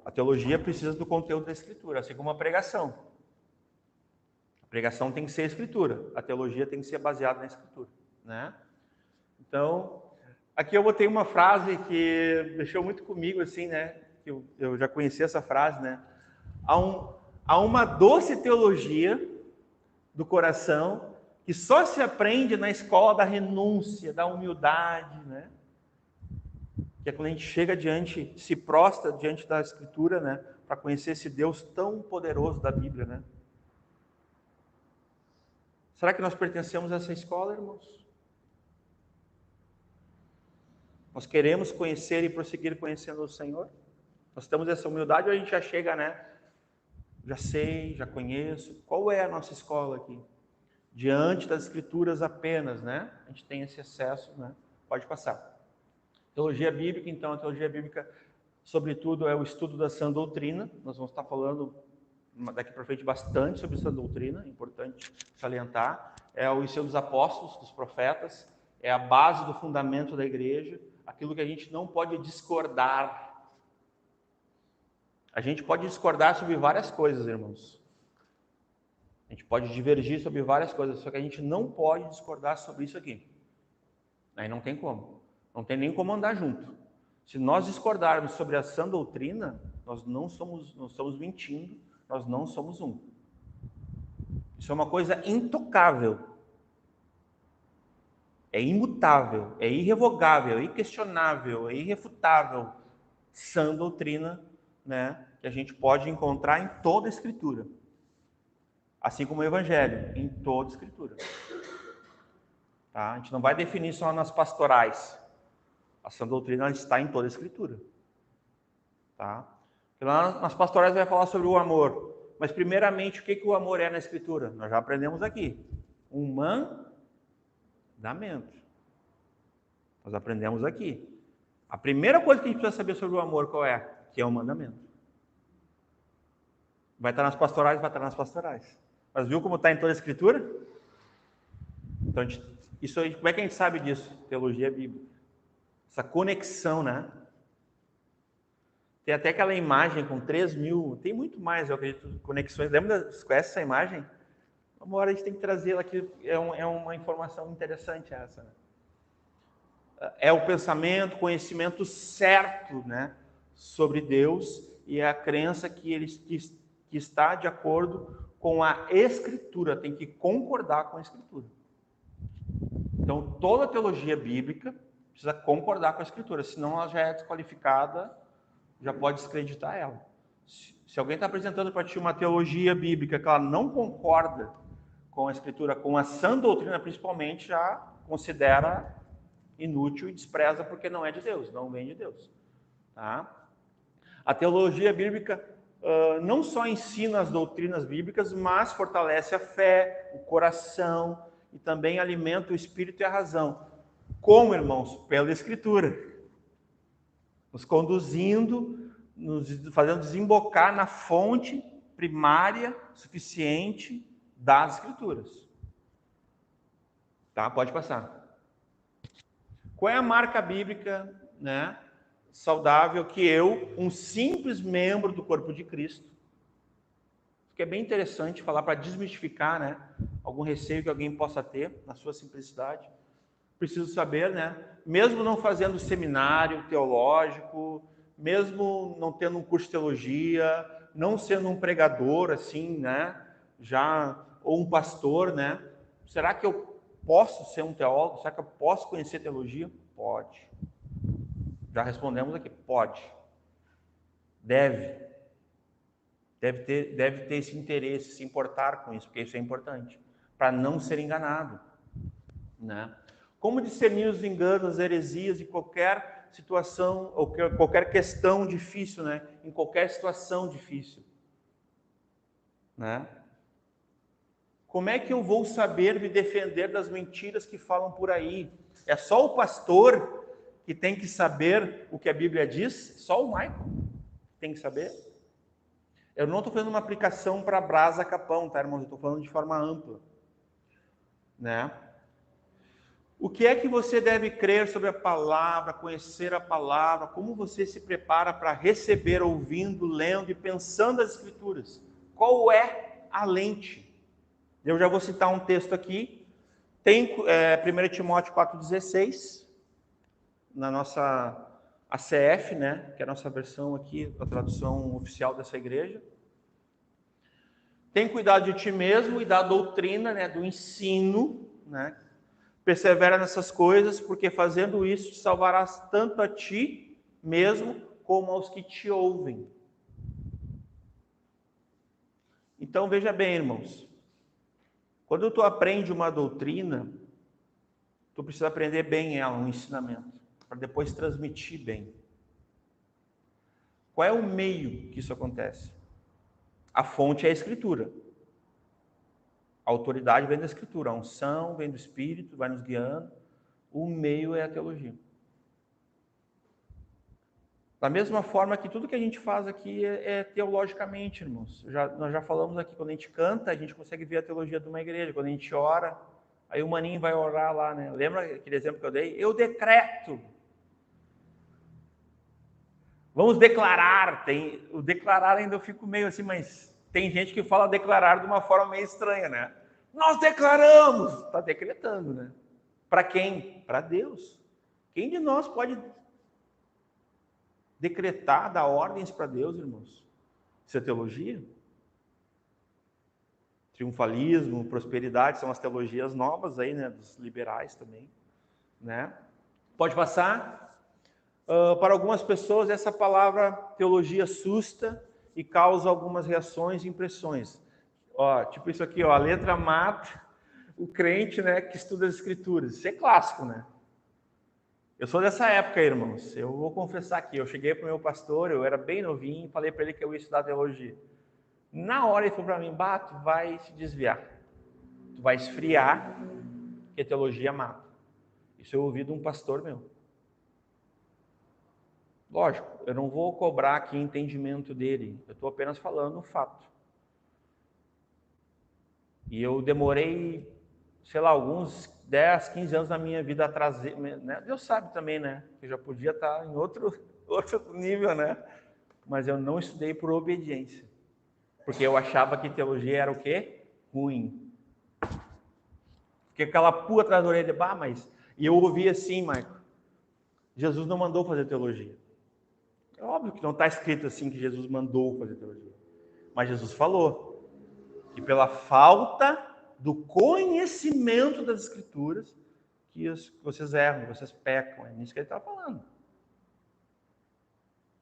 A teologia precisa do conteúdo da Escritura, assim como a pregação. A pregação tem que ser a Escritura. A teologia tem que ser baseada na Escritura, né? Então, aqui eu botei uma frase que deixou muito comigo, assim, né? Eu já conheci essa frase, né? Há uma doce teologia do coração que só se aprende na escola da renúncia, da humildade, né? que é quando a gente chega diante, se prostra diante da Escritura, né, para conhecer esse Deus tão poderoso da Bíblia, né? Será que nós pertencemos a essa escola, irmãos? Nós queremos conhecer e prosseguir conhecendo o Senhor? Nós temos essa humildade ou a gente já chega, né? Já sei, já conheço. Qual é a nossa escola aqui? Diante das Escrituras apenas, né? A gente tem esse acesso, né? Pode passar. Teologia bíblica, então, a teologia bíblica, sobretudo, é o estudo da sã doutrina. Nós vamos estar falando daqui para frente bastante sobre sã doutrina, é importante salientar. É o ensino dos apóstolos, dos profetas, é a base do fundamento da igreja, aquilo que a gente não pode discordar. A gente pode discordar sobre várias coisas, irmãos. A gente pode divergir sobre várias coisas, só que a gente não pode discordar sobre isso aqui. Aí não tem como. Não tem nem como andar junto. Se nós discordarmos sobre a sã doutrina, nós estamos mentindo, nós não somos um. Isso é uma coisa intocável. É imutável, é irrevogável, é inquestionável, é irrefutável. Sã doutrina, né, que a gente pode encontrar em toda a Escritura. Assim como o Evangelho, em toda a Escritura. Tá? A gente não vai definir só nas pastorais. A sã doutrina está em toda a Escritura. Tá? Porque lá nas pastorais vai falar sobre o amor. Mas primeiramente, o que o amor é na Escritura? Nós já aprendemos aqui. Um mandamento. Nós aprendemos aqui. A primeira coisa que a gente precisa saber sobre o amor, qual é? Que é um mandamento. Vai estar nas pastorais, vai estar nas pastorais. Mas viu como está em toda a Escritura? Então, como é que a gente sabe disso? Teologia bíblica. Essa conexão, né? Tem até aquela imagem com 3.000, tem muito mais, eu acredito, conexões. Você conhece essa imagem? Uma hora a gente tem que trazê-la aqui, é uma informação interessante essa. Né? É o pensamento, conhecimento certo, né, sobre Deus e a crença que está de acordo com a Escritura, tem que concordar com a Escritura. Então, toda teologia bíblica precisa concordar com a Escritura, senão ela já é desqualificada, já pode descreditar ela. Se alguém está apresentando para ti uma teologia bíblica que ela não concorda com a Escritura, com a sã doutrina principalmente, já considera inútil e despreza porque não é de Deus, não vem de Deus. Tá? A teologia bíblica não só ensina as doutrinas bíblicas, mas fortalece a fé, o coração e também alimenta o espírito e a razão. Como, irmãos? Pela Escritura. Nos conduzindo, nos fazendo desembocar na fonte primária suficiente das Escrituras. Tá? Pode passar. Qual é a marca bíblica, né, saudável que eu, um simples membro do corpo de Cristo, que é bem interessante falar para desmistificar, né, algum receio que alguém possa ter na sua simplicidade. Preciso saber, né, mesmo não fazendo seminário teológico, mesmo não tendo um curso de teologia, não sendo um pregador assim, né, já ou um pastor, né, será que eu posso ser um teólogo? Será que eu posso conhecer teologia? Pode. Já respondemos aqui, pode. Deve ter esse interesse, se importar com isso, porque isso é importante, para não ser enganado, né? Como discernir os enganos, as heresias em qualquer situação, ou qualquer questão difícil, né? Em qualquer situação difícil, né? Como é que eu vou saber me defender das mentiras que falam por aí? É só o pastor que tem que saber o que a Bíblia diz? Só o Michael tem que saber? Eu não estou fazendo uma aplicação para brasa capão, tá, irmãos? Eu estou falando de forma ampla, né? O que é que você deve crer sobre a palavra, conhecer a palavra? Como você se prepara para receber, ouvindo, lendo e pensando as Escrituras? Qual é a lente? Eu já vou citar um texto aqui. Tem 1 Timóteo 4,16, na nossa ACF, né? Que é a nossa versão aqui, a tradução oficial dessa igreja. Tem cuidado de ti mesmo e da doutrina, né? Do ensino, né? Persevera nessas coisas, porque fazendo isso te salvarás tanto a ti mesmo como aos que te ouvem. Então, veja bem, irmãos, quando tu aprende uma doutrina, tu precisa aprender bem ela, um ensinamento, para depois transmitir bem. Qual é o meio que isso acontece? A fonte é a Escritura. A autoridade vem da Escritura, a unção vem do Espírito, vai nos guiando. O meio é a teologia. Da mesma forma que tudo que a gente faz aqui é teologicamente, irmãos. Nós já falamos aqui, quando a gente canta, a gente consegue ver a teologia de uma igreja. Quando a gente ora, aí o maninho vai orar lá, né? Lembra aquele exemplo que eu dei? Eu decreto. Vamos declarar. O declarar ainda eu fico meio assim, mas tem gente que fala declarar de uma forma meio estranha, né? Nós declaramos. Está decretando, né? Para quem? Para Deus. Quem de nós pode decretar, dar ordens para Deus, irmãos? Isso é teologia? Triunfalismo, prosperidade, são as teologias novas aí, né? Dos liberais também, né? Pode passar? Para algumas pessoas, essa palavra teologia assusta e causa algumas reações e impressões. Ó, tipo isso aqui, ó, a letra mata o crente, né, que estuda as escrituras. Isso é clássico, né? Eu sou dessa época, irmãos. Eu vou confessar aqui, eu cheguei para o meu pastor, eu era bem novinho, falei para ele que eu ia estudar teologia. Na hora ele falou para mim, tu vai se desviar. Tu vai esfriar, que a teologia mata. Isso eu ouvi de um pastor meu. Lógico, eu não vou cobrar aqui entendimento dele, eu estou apenas falando o fato. E eu demorei, sei lá, alguns 10, 15 anos na minha vida a trazer, né? Deus sabe também, né? Que eu já podia estar em outro nível, né? Mas eu não estudei por obediência. Porque eu achava que teologia era o quê? Ruim. Fiquei aquela pulga atrás da orelha, mas... E eu ouvi assim, Marco, Jesus não mandou fazer teologia. É óbvio que não está escrito assim que Jesus mandou fazer teologia. Mas Jesus falou que pela falta do conhecimento das Escrituras que vocês erram, vocês pecam. É nisso que ele está falando.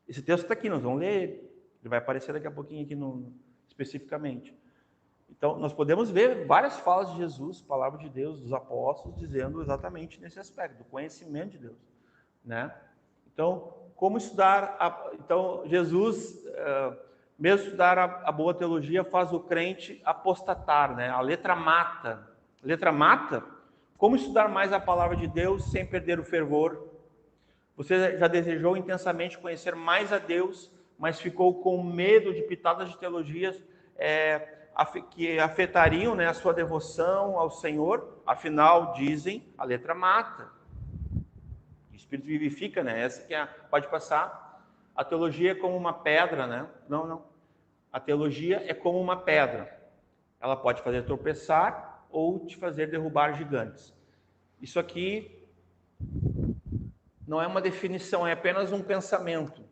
Esse texto está aqui, nós vamos ler ele. Ele vai aparecer daqui a pouquinho aqui especificamente. Então, nós podemos ver várias falas de Jesus, palavra de Deus, dos apóstolos, dizendo exatamente nesse aspecto, do conhecimento de Deus, né? Então, como estudar? Então, Jesus, mesmo estudar a boa teologia, faz o crente apostatar, né? A letra mata. A letra mata? Como estudar mais a palavra de Deus sem perder o fervor? Você já desejou intensamente conhecer mais a Deus, mas ficou com medo de pitadas de teologias que afetariam, né, a sua devoção ao Senhor? Afinal, dizem, a letra mata. O Espírito vivifica, né? Essa que pode passar. A teologia é como uma pedra, né? Não. A teologia é como uma pedra. Ela pode fazer tropeçar ou te fazer derrubar gigantes. Isso aqui não é uma definição, é apenas um pensamento.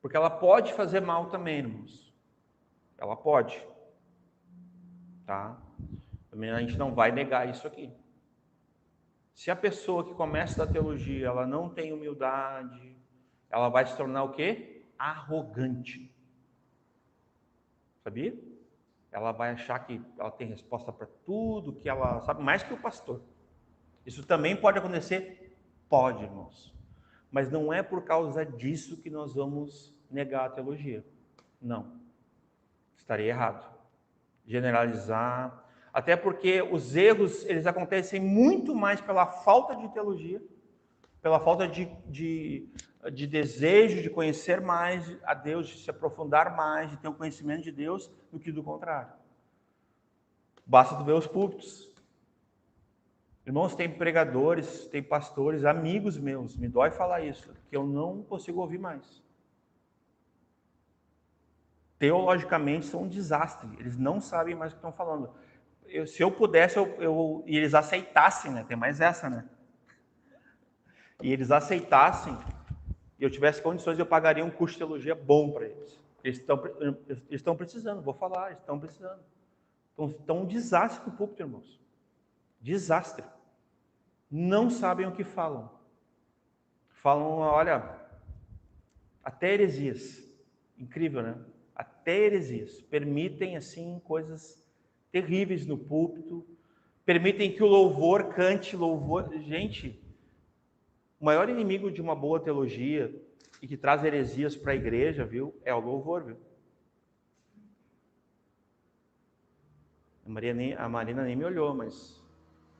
Porque ela pode fazer mal também, irmãos. Ela pode. Tá? Também a gente não vai negar isso aqui. Se a pessoa que começa da teologia, ela não tem humildade, ela vai se tornar o quê? Arrogante. Sabia? Ela vai achar que ela tem resposta para tudo, que ela sabe mais que o pastor. Isso também pode acontecer? Pode, irmãos. Mas não é por causa disso que nós vamos negar a teologia. Não. Estaria errado. Generalizar. Até porque os erros, eles acontecem muito mais pela falta de teologia, pela falta de desejo de conhecer mais a Deus, de se aprofundar mais, de ter um conhecimento de Deus, do que do contrário. Basta tu ver os púlpitos. Irmãos, tem pregadores, tem pastores, amigos meus, me dói falar isso, que eu não consigo ouvir mais. Teologicamente são um desastre, eles não sabem mais o que estão falando. Se eu pudesse, e eles aceitassem, né? Tem mais essa, né? E eles aceitassem, e eu tivesse condições, eu pagaria um curso de teologia bom para eles. Eles estão precisando, vou falar, eles estão precisando. Então, um desastre no púlpito, irmãos. Desastre. Não sabem o que falam. falam, olha, até heresias. Incrível, né? Até heresias. Permitem, assim, coisas terríveis no púlpito. Permitem que o louvor cante louvor. Gente, o maior inimigo de uma boa teologia e que traz heresias para a igreja, viu? É o louvor, viu? A Marina nem me olhou, mas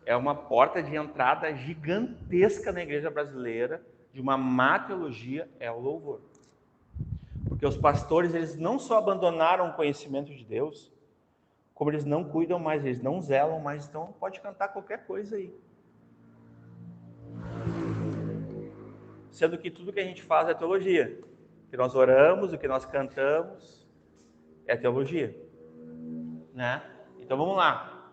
é uma porta de entrada gigantesca na igreja brasileira de uma má teologia, é o louvor. Porque os pastores, eles não só abandonaram o conhecimento de Deus, como eles não cuidam mais, eles não zelam mais, então pode cantar qualquer coisa aí. Sendo que tudo que a gente faz é teologia. O que nós oramos, o que nós cantamos é teologia. Né? Então vamos lá.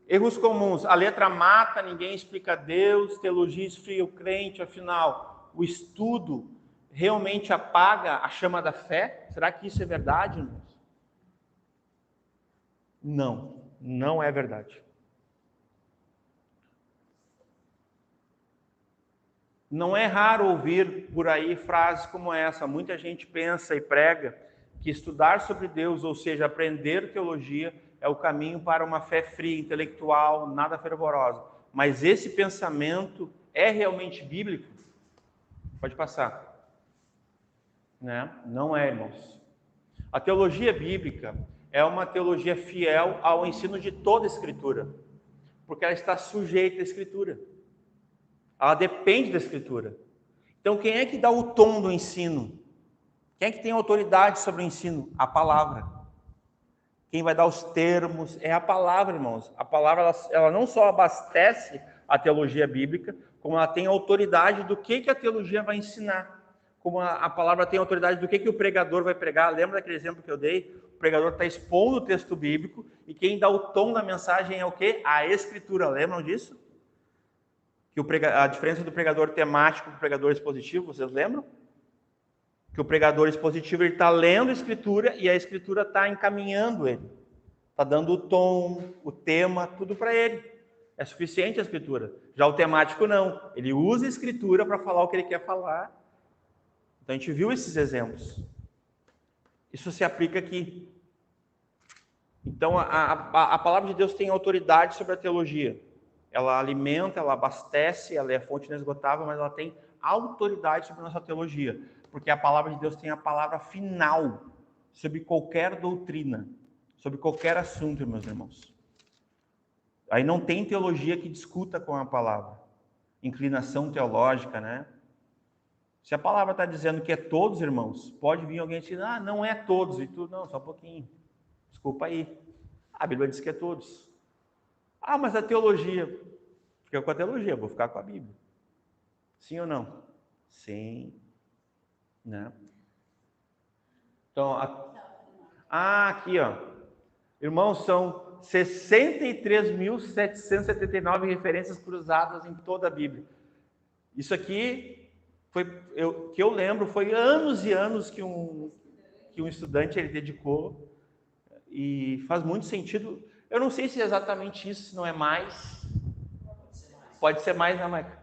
Erros comuns. A letra mata, ninguém explica Deus, teologia esfria o crente, afinal, o estudo realmente apaga a chama da fé? Será que isso é verdade, irmãos? Não, não é verdade. Não é raro ouvir por aí frases como essa. Muita gente pensa e prega que estudar sobre Deus, ou seja, aprender teologia, é o caminho para uma fé fria, intelectual, nada fervorosa. Mas esse pensamento é realmente bíblico? Pode passar. Né? Não é, irmãos. A teologia bíblica é uma teologia fiel ao ensino de toda a Escritura, porque ela está sujeita à Escritura. Ela depende da Escritura. Então, quem é que dá o tom do ensino? Quem é que tem autoridade sobre o ensino? A palavra. Quem vai dar os termos é a palavra, irmãos. A palavra, ela não só abastece a teologia bíblica, como ela tem autoridade do que a teologia vai ensinar. Como a palavra tem autoridade do que o pregador vai pregar. Lembra daquele exemplo que eu dei? O pregador está expondo o texto bíblico e quem dá o tom da mensagem é o quê? A Escritura. Lembram disso? Que a diferença do pregador temático para o pregador expositivo, vocês lembram? Que o pregador expositivo está lendo a Escritura e a Escritura está encaminhando ele. Está dando o tom, o tema, tudo para ele. É suficiente a Escritura. Já o temático não. Ele usa a Escritura para falar o que ele quer falar. Então a gente viu esses exemplos. Isso se aplica aqui. Então a palavra de Deus tem autoridade sobre a teologia. Ela alimenta, ela abastece, ela é fonte inesgotável, mas ela tem autoridade sobre a nossa teologia. Porque a palavra de Deus tem a palavra final sobre qualquer doutrina, sobre qualquer assunto, meus irmãos. Aí não tem teologia que discuta com a palavra. Inclinação teológica, né? Se a palavra está dizendo que é todos, irmãos, pode vir alguém e dizer, não é todos, e tudo, não, só um pouquinho. Desculpa aí. A Bíblia diz que é todos. Mas a teologia, fica com a teologia, vou ficar com a Bíblia. Sim ou não? Sim. Né? Então, aqui, ó. Irmãos, são 63.779 referências cruzadas em toda a Bíblia. Isso aqui, que eu lembro, foi anos e anos que um estudante ele dedicou, e faz muito sentido. Eu não sei se é exatamente isso, se não é mais. Pode ser mais, né, Maica?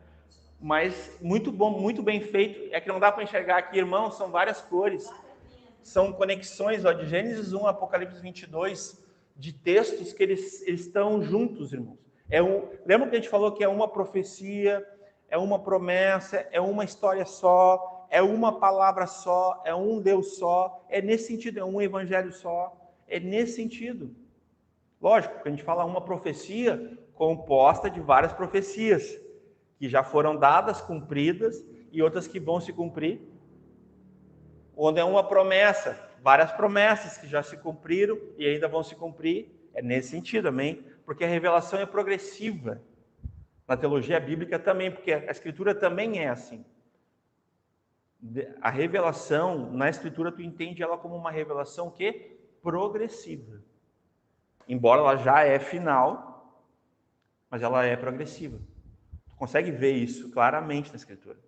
Mas muito bom, muito bem feito. É que não dá para enxergar aqui, irmãos, são várias cores. São conexões, ó, de Gênesis 1 a Apocalipse 22, de textos que eles estão juntos, irmãos. Lembra que a gente falou que é uma profecia, é uma promessa, é uma história só, é uma palavra só, é um Deus só. É nesse sentido, é um evangelho só. É nesse sentido. Lógico, que a gente fala uma profecia composta de várias profecias, que já foram dadas, cumpridas, e outras que vão se cumprir. Onde é uma promessa, várias promessas que já se cumpriram e ainda vão se cumprir. É nesse sentido, amém? Porque a revelação é progressiva. Na teologia bíblica também, porque a Escritura também é assim. A revelação, na Escritura, tu entende ela como uma revelação que progressiva. Embora ela já é final, mas ela é progressiva. Tu consegue ver isso claramente na Escritura.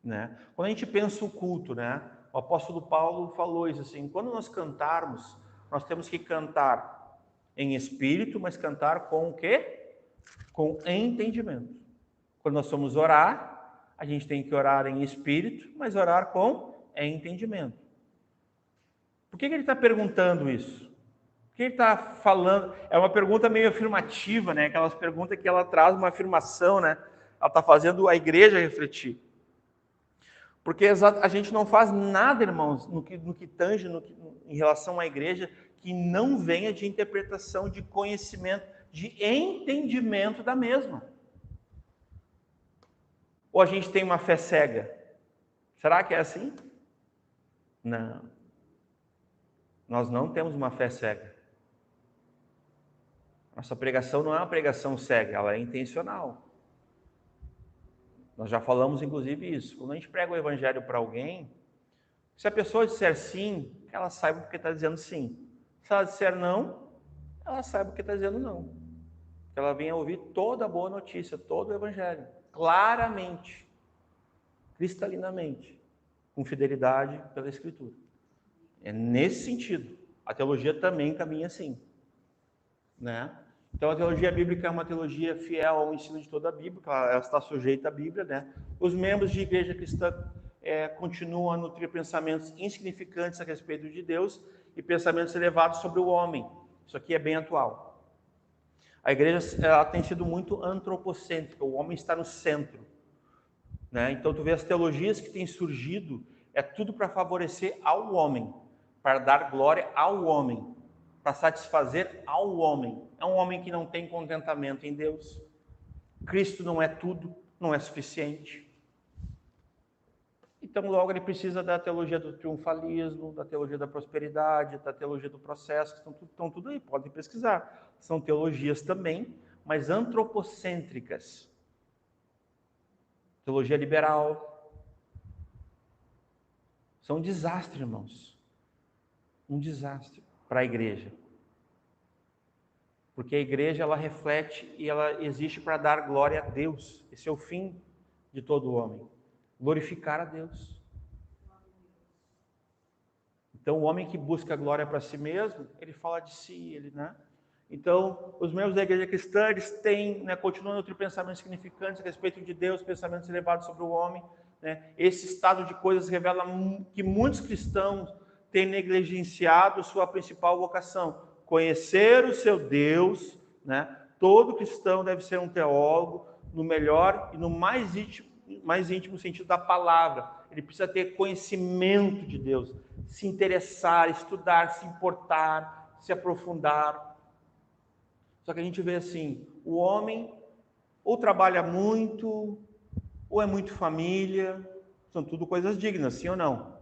Né? Quando a gente pensa o culto, né? O apóstolo Paulo falou isso assim, quando nós cantarmos, nós temos que cantar em espírito, mas cantar com o quê? Com entendimento. Quando nós formos orar, A gente tem que orar em espírito, mas orar com entendimento. Por que ele está perguntando isso? Por que ele está falando? É uma pergunta meio afirmativa, né? Aquelas perguntas que ela traz uma afirmação, né? Ela está fazendo a igreja refletir. Porque a gente não faz nada, irmãos, no que tange em relação à igreja, que não venha de interpretação, de conhecimento, de entendimento da mesma. Ou a gente tem uma fé cega? Será que é assim? Não. Nós não temos uma fé cega. Nossa pregação não é uma pregação cega, ela é intencional. Nós já falamos, inclusive, isso. Quando a gente prega o evangelho para alguém, se a pessoa disser sim, ela saiba porque está dizendo sim. Se ela disser não, ela saiba porque está dizendo não. Que ela venha ouvir toda a boa notícia, todo o evangelho, claramente, cristalinamente, com fidelidade pela Escritura. É nesse sentido. A teologia também caminha assim, né? Então, a teologia bíblica é uma teologia fiel ao ensino de toda a Bíblia, ela está sujeita à Bíblia, né? Os membros de igreja cristã continuam a nutrir pensamentos insignificantes a respeito de Deus e pensamentos elevados sobre o homem. Isso aqui é bem atual. A igreja ela tem sido muito antropocêntrica, o homem está no centro, né? Então, tu vê as teologias que têm surgido, é tudo para favorecer ao homem, para dar glória ao homem, para satisfazer ao homem. É um homem que não tem contentamento em Deus. Cristo não é tudo, não é suficiente. Então, logo, ele precisa da teologia do triunfalismo, da teologia da prosperidade, da teologia do processo, que estão tudo aí, podem pesquisar. São teologias também, mas antropocêntricas. Teologia liberal. São um desastre, irmãos. Um desastre para a igreja. Porque a igreja, ela reflete e ela existe para dar glória a Deus. Esse é o fim de todo homem. Glorificar a Deus. Então, o homem que busca glória para si mesmo, ele fala de si, né? Então, os membros da igreja cristã, eles têm, né, continuam a nutrir pensamentos significantes a respeito de Deus, pensamentos elevados sobre o homem, né? Esse estado de coisas revela que muitos cristãos têm negligenciado sua principal vocação, conhecer o seu Deus, né? Todo cristão deve ser um teólogo no melhor e no mais íntimo sentido da palavra. Ele precisa ter conhecimento de Deus, se interessar, estudar, se importar, se aprofundar. Só que a gente vê assim, o homem ou trabalha muito, ou é muito família, são tudo coisas dignas, sim ou não?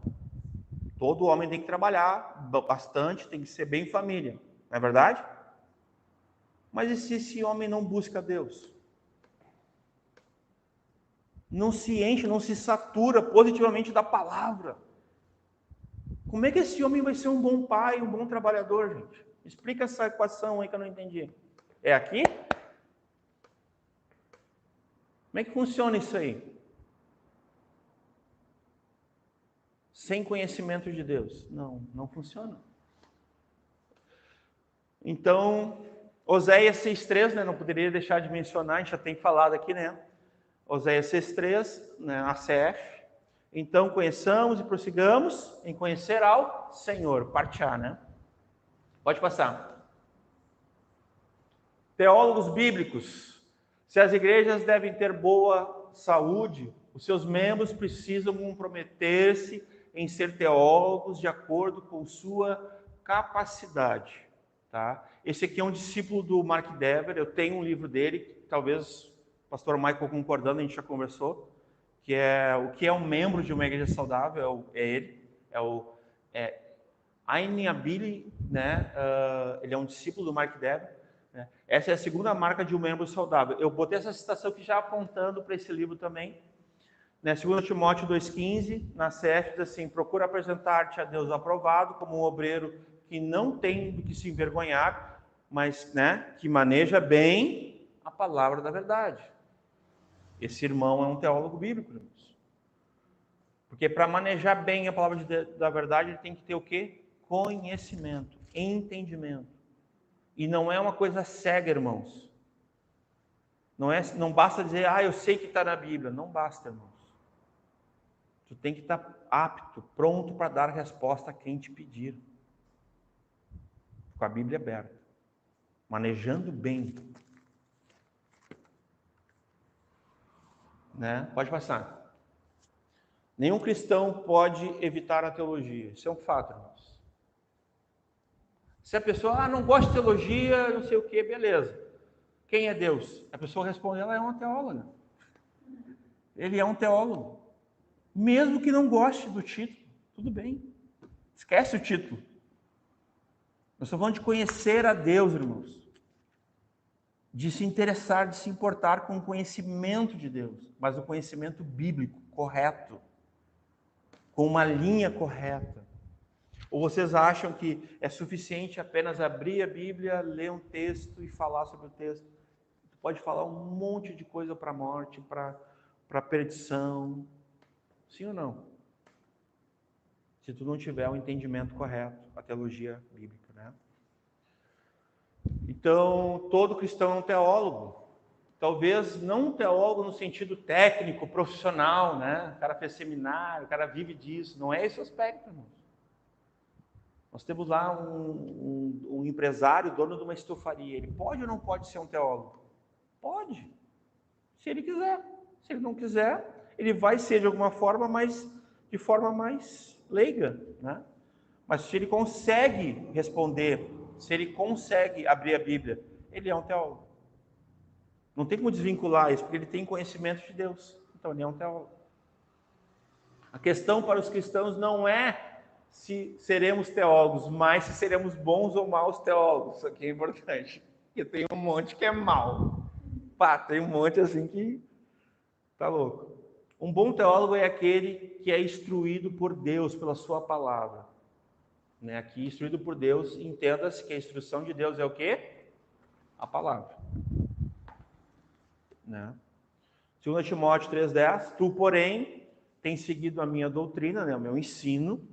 Todo homem tem que trabalhar bastante, tem que ser bem família, não é verdade? Mas e se esse homem não busca Deus? Não se enche, não se satura positivamente da palavra. Como é que esse homem vai ser um bom pai, um bom trabalhador, gente? Explica essa equação aí que eu não entendi. É aqui? Como é que funciona isso aí? Sem conhecimento de Deus? Não funciona. Então, Oséias 6,3, né? Não poderia deixar de mencionar, a gente já tem falado aqui, né? Oséias 6,3, né? ACF. Então, conheçamos e prossigamos em conhecer ao Senhor. Parte A, né? Pode passar. Teólogos bíblicos. Se as igrejas devem ter boa saúde, os seus membros precisam comprometer-se em ser teólogos de acordo com sua capacidade. Tá? Esse aqui é um discípulo do Mark Dever, eu tenho um livro dele, talvez o pastor Michael concordando, a gente já conversou, que é o que é um membro de uma igreja saudável, é ele, Aine Abili, né? Ele é um discípulo do Mark Dever. Né? Essa é a segunda marca de um membro saudável. Eu botei essa citação aqui já apontando para esse livro também. Né? 2 Timóteo 2,15, na CF, diz assim: procura apresentar-te a Deus aprovado, como um obreiro que não tem do que se envergonhar, mas, né, que maneja bem a palavra da verdade. Esse irmão é um teólogo bíblico, irmãos. Porque para manejar bem a palavra da verdade, ele tem que ter o quê? Conhecimento, entendimento. E não é uma coisa cega, irmãos. Não basta dizer, eu sei que está na Bíblia. Não basta, irmãos. Tu tem que estar apto, pronto para dar resposta a quem te pedir. Com a Bíblia aberta. Manejando bem. Né? Pode passar. Nenhum cristão pode evitar a teologia. Isso é um fato, irmãos. Se a pessoa não gosta de teologia, não sei o que, beleza. Quem é Deus? A pessoa responde, ela é uma teóloga. Ele é um teólogo. Mesmo que não goste do título, tudo bem. Esquece o título. Nós estamos falando de conhecer a Deus, irmãos. De se interessar, de se importar com o conhecimento de Deus, mas o conhecimento bíblico, correto, com uma linha correta. Ou vocês acham que é suficiente apenas abrir a Bíblia, ler um texto e falar sobre o texto? Tu pode falar um monte de coisa para a morte, para a perdição. Sim ou não? Se tu não tiver o entendimento correto, a teologia bíblica, né? Então, todo cristão é um teólogo. Talvez não um teólogo no sentido técnico, profissional, né? O cara fez seminário, o cara vive disso. Não é esse o aspecto, irmãos. Nós temos lá um empresário, dono de uma estofaria. Ele pode ou não pode ser um teólogo? Pode. Se ele quiser. Se ele não quiser, ele vai ser de alguma forma, mas de forma mais leiga, né? Mas se ele consegue responder, se ele consegue abrir a Bíblia, ele é um teólogo. Não tem como desvincular isso, porque ele tem conhecimento de Deus. Então ele é um teólogo. A questão para os cristãos não é se seremos teólogos, mas se seremos bons ou maus teólogos. Isso aqui é importante. Porque tem um monte que é mau. Pá, tem um monte assim que tá louco. Um bom teólogo é aquele que é instruído por Deus, pela sua palavra. Né? Aqui, instruído por Deus, entenda-se que a instrução de Deus é o quê? A palavra. Né? 2 Timóteo 3,10, tu, porém, tens seguido a minha doutrina, né, o meu ensino,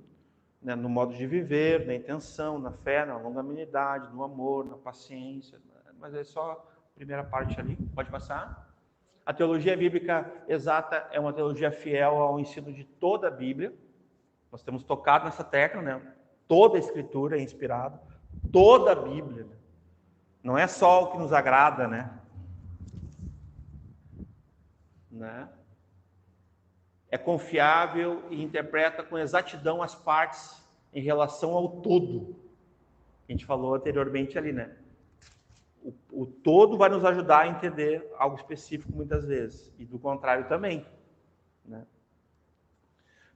né, no modo de viver, na intenção, na fé, na longanimidade, no amor, na paciência, mas é só a primeira parte ali, pode passar. A teologia bíblica exata é uma teologia fiel ao ensino de toda a Bíblia. Nós temos tocado nessa tecla, né? Toda a Escritura é inspirada, toda a Bíblia. Né? Não é só o que nos agrada, né? É confiável e interpreta com exatidão as partes em relação ao todo. A gente falou anteriormente ali, né? O todo vai nos ajudar a entender algo específico muitas vezes, e do contrário também. Né?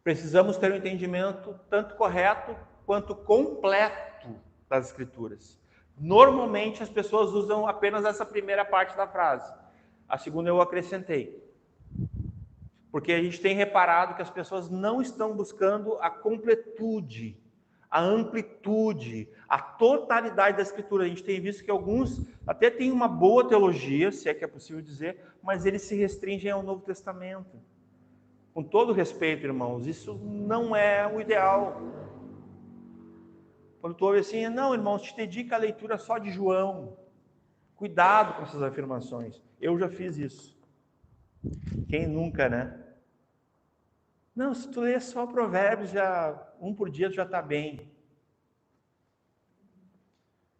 Precisamos ter um entendimento tanto correto quanto completo das Escrituras. Normalmente as pessoas usam apenas essa primeira parte da frase. A segunda eu acrescentei. Porque a gente tem reparado que as pessoas não estão buscando a completude, a amplitude, a totalidade da Escritura. A gente tem visto que alguns até têm uma boa teologia, se é que é possível dizer, mas eles se restringem ao Novo Testamento. Com todo respeito, irmãos, isso não é o ideal. Quando tu ouve assim, não, irmãos, te dedica a leitura só de João. Cuidado com essas afirmações. Eu já fiz isso. Quem nunca, né? Não, se tu ler só Provérbios, um por dia tu já está bem.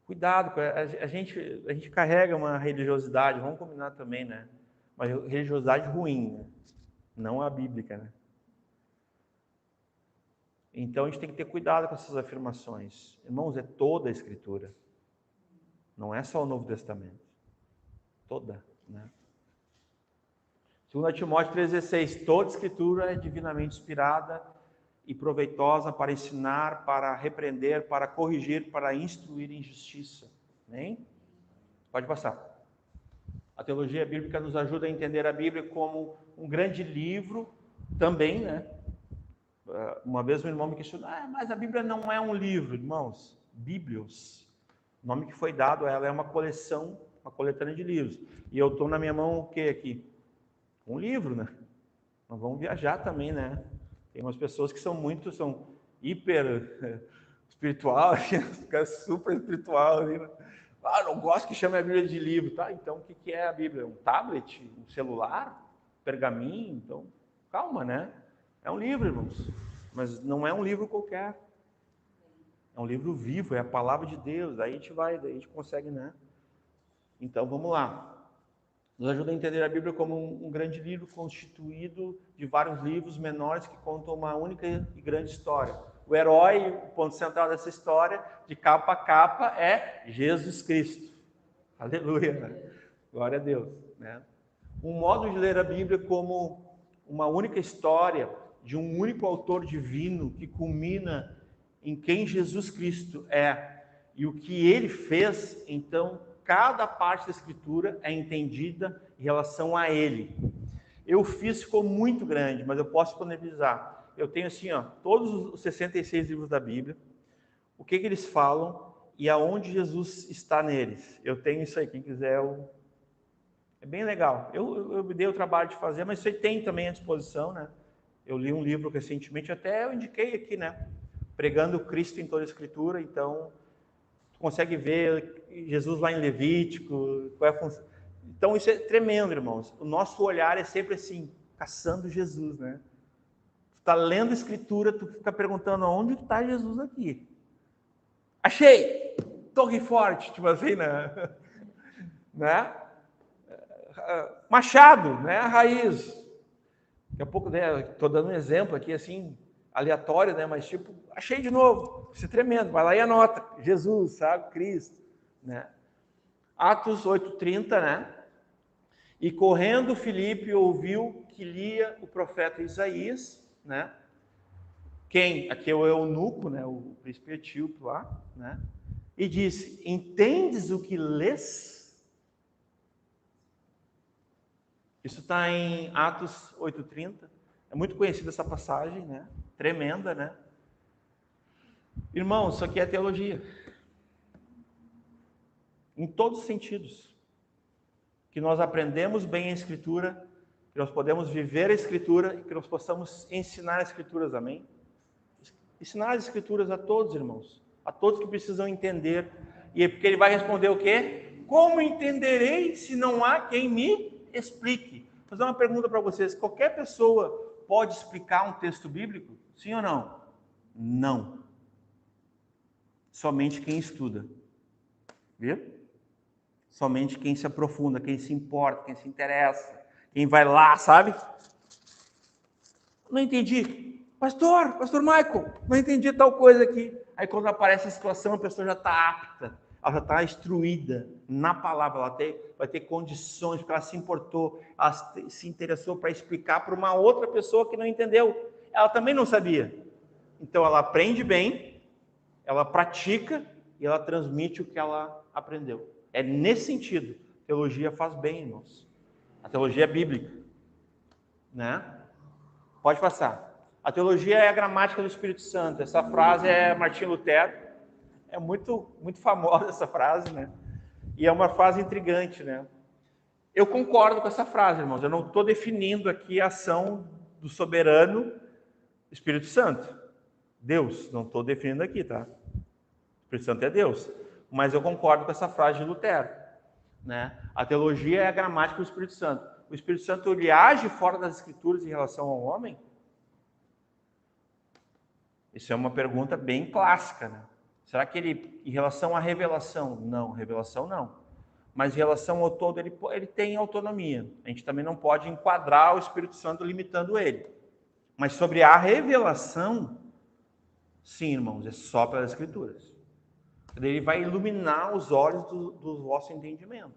Cuidado, a gente carrega uma religiosidade, vamos combinar também, né? Uma religiosidade ruim, né? Não a bíblica, né? Então a gente tem que ter cuidado com essas afirmações. Irmãos, é toda a Escritura. Não é só o Novo Testamento. Toda, né? 2 Timóteo 3,16, toda Escritura é divinamente inspirada e proveitosa para ensinar, para repreender, para corrigir, para instruir em justiça. Né? Pode passar. A teologia bíblica nos ajuda a entender a Bíblia como um grande livro também, né? Uma vez um irmão me questionou, mas a Bíblia não é um livro, irmãos. Bíblios, o nome que foi dado a ela é uma coleção, uma coletânea de livros. E eu estou na minha mão o que aqui? Um livro, né? Nós vamos viajar também, né? Tem umas pessoas que são hiper espiritual, super espiritual ali, né? Não gosto que chame a Bíblia de livro, tá? Então o que é a Bíblia? Um tablet? Um celular? Pergaminho? Então, calma, né? É um livro, irmãos, mas não é um livro qualquer. É um livro vivo, é a palavra de Deus. Daí a gente consegue, né? Então, vamos lá. Nos ajuda a entender a Bíblia como um grande livro constituído de vários livros menores que contam uma única e grande história. O herói, o ponto central dessa história, de capa a capa, é Jesus Cristo. Aleluia, né? Glória a Deus, né? Um modo de ler a Bíblia como uma única história de um único autor divino que culmina em quem Jesus Cristo é e o que ele fez. Então, cada parte da Escritura é entendida em relação a ele. Eu fiz, ficou muito grande, mas eu posso disponibilizar. Eu tenho assim, ó, todos os 66 livros da Bíblia, o que eles falam e aonde Jesus está neles. Eu tenho isso aí, quem quiser, é bem legal. Eu me dei o trabalho de fazer, mas isso aí tem também à disposição, né? Eu li um livro recentemente, até eu indiquei aqui, né? Pregando Cristo em toda a Escritura. Então, tu consegue ver Jesus lá em Levítico, qual é a função. Então, isso é tremendo, irmãos. O nosso olhar é sempre assim, caçando Jesus, né? Tu tá lendo a Escritura, tu fica perguntando, onde está Jesus aqui? Achei! Torre forte, tipo assim, né? Né? Machado, né? A raiz. Daqui a pouco, né? Estou dando um exemplo aqui, assim, aleatório, né? Mas tipo, achei de novo. Isso é tremendo. Vai lá e anota. Jesus, sabe? Cristo, né? Atos 8:30, né? E correndo Filipe ouviu que lia o profeta Isaías, né? Quem? Aqui é o eunuco, né? O príncipe etíope lá, né? E disse: entendes o que lês? Isso está em Atos 8:30. É muito conhecida essa passagem, né? Tremenda, né? Irmãos, isso aqui é teologia. Em todos os sentidos. Que nós aprendemos bem a Escritura, que nós podemos viver a Escritura e que nós possamos ensinar as Escrituras, amém? Ensinar as Escrituras a todos, irmãos. A todos que precisam entender. E é porque ele vai responder o quê? Como entenderei se não há quem me explique? Vou fazer uma pergunta para vocês. Qualquer pessoa pode explicar um texto bíblico? Sim ou não? Não. Somente quem estuda. Viu? Somente quem se aprofunda, quem se importa, quem se interessa, quem vai lá, sabe? Não entendi. Pastor Michael, não entendi tal coisa aqui. Aí quando aparece a situação, a pessoa já está apta, ela já está instruída na palavra, ela vai ter condições, porque ela se importou, ela se interessou para explicar para uma outra pessoa que não entendeu. Ela também não sabia. Então ela aprende bem, ela pratica e ela transmite o que ela aprendeu. É nesse sentido. A teologia faz bem, irmãos. A teologia é bíblica, né? Pode passar. A teologia é a gramática do Espírito Santo. Essa frase é Martinho Lutero. É muito famosa essa frase, né? E é uma frase intrigante, né? Eu concordo com essa frase, irmãos. Eu não estou definindo aqui a ação do soberano Espírito Santo. Deus. Não estou definindo aqui, tá? O Espírito Santo é Deus. Mas eu concordo com essa frase de Lutero, né? A teologia é a gramática do Espírito Santo. O Espírito Santo, ele age fora das Escrituras em relação ao homem? Isso é uma pergunta bem clássica, né? Será que ele, em relação à revelação? Não, revelação não. Mas em relação ao todo, ele tem autonomia. A gente também não pode enquadrar o Espírito Santo limitando ele. Mas sobre a revelação, sim, irmãos, é só pelas Escrituras. Ele vai iluminar os olhos do vosso entendimento.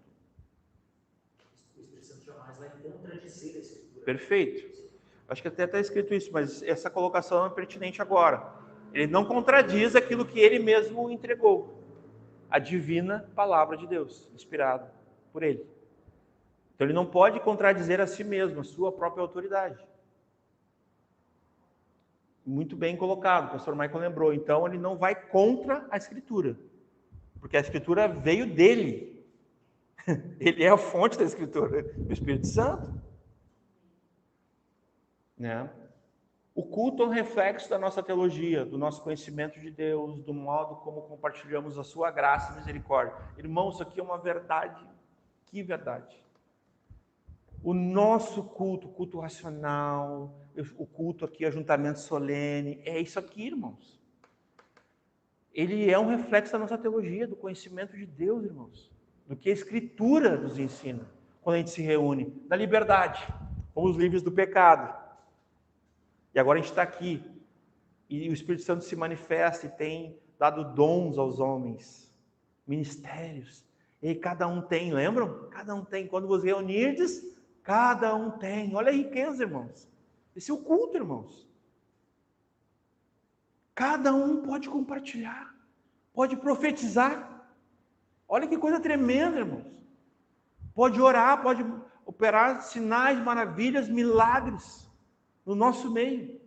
O Espírito Santo jamais vai contradizer a Escritura. Perfeito. Acho que até está escrito isso, mas essa colocação é pertinente agora. Ele não contradiz aquilo que ele mesmo entregou. A divina palavra de Deus, inspirada por ele. Então ele não pode contradizer a si mesmo, a sua própria autoridade. Muito bem colocado, o pastor Michael lembrou. Então ele não vai contra a Escritura, porque a Escritura veio dele. Ele é a fonte da Escritura, o Espírito Santo. Né? O culto é um reflexo da nossa teologia, do nosso conhecimento de Deus, do modo como compartilhamos a sua graça e misericórdia. Irmãos, isso aqui é uma verdade. Que verdade. O nosso culto, o culto racional, o culto aqui, ajuntamento solene, é isso aqui, irmãos. Ele é um reflexo da nossa teologia, do conhecimento de Deus, irmãos. Do que a Escritura nos ensina, quando a gente se reúne. Da liberdade, fomos livres do pecado. E agora a gente está aqui. E o Espírito Santo se manifesta e tem dado dons aos homens, ministérios. E cada um tem, lembram? Cada um tem. Quando vos reunirdes, cada um tem. Olha a riqueza, irmãos. Esse é o culto, irmãos. Cada um pode compartilhar, pode profetizar. Olha que coisa tremenda, irmãos. Pode orar, pode operar sinais, maravilhas, milagres no nosso meio.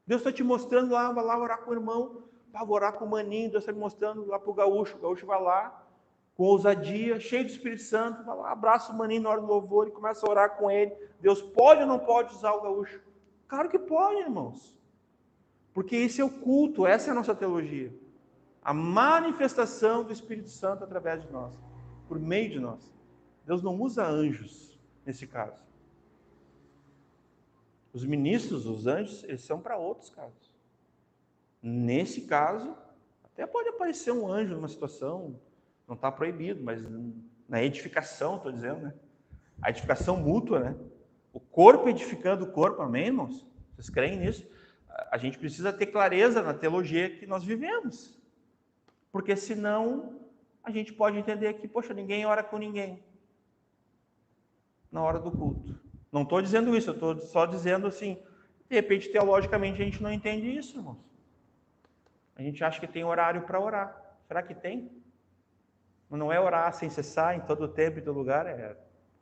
Deus está te mostrando lá, vai lá orar com o irmão, vai orar com o maninho, Deus está me mostrando lá para o gaúcho vai lá, com ousadia, cheio do Espírito Santo, vai lá, abraça o maninho na hora do louvor e começa a orar com ele. Deus pode ou não pode usar o gaúcho? Claro que pode, irmãos. Porque esse é o culto, essa é a nossa teologia. A manifestação do Espírito Santo através de nós, por meio de nós. Deus não usa anjos nesse caso. Os ministros, os anjos, eles são para outros casos. Nesse caso, até pode aparecer um anjo numa situação, não está proibido, mas na edificação, estou dizendo, né? A edificação mútua, né? O corpo edificando o corpo, amém, irmãos? Vocês creem nisso? A gente precisa ter clareza na teologia que nós vivemos. Porque senão, a gente pode entender que, poxa, ninguém ora com ninguém na hora do culto. Não estou dizendo isso, eu estou só dizendo assim, de repente, teologicamente, a gente não entende isso, irmãos. A gente acha que tem horário para orar. Será que tem? Não é orar sem cessar, em todo tempo e todo lugar?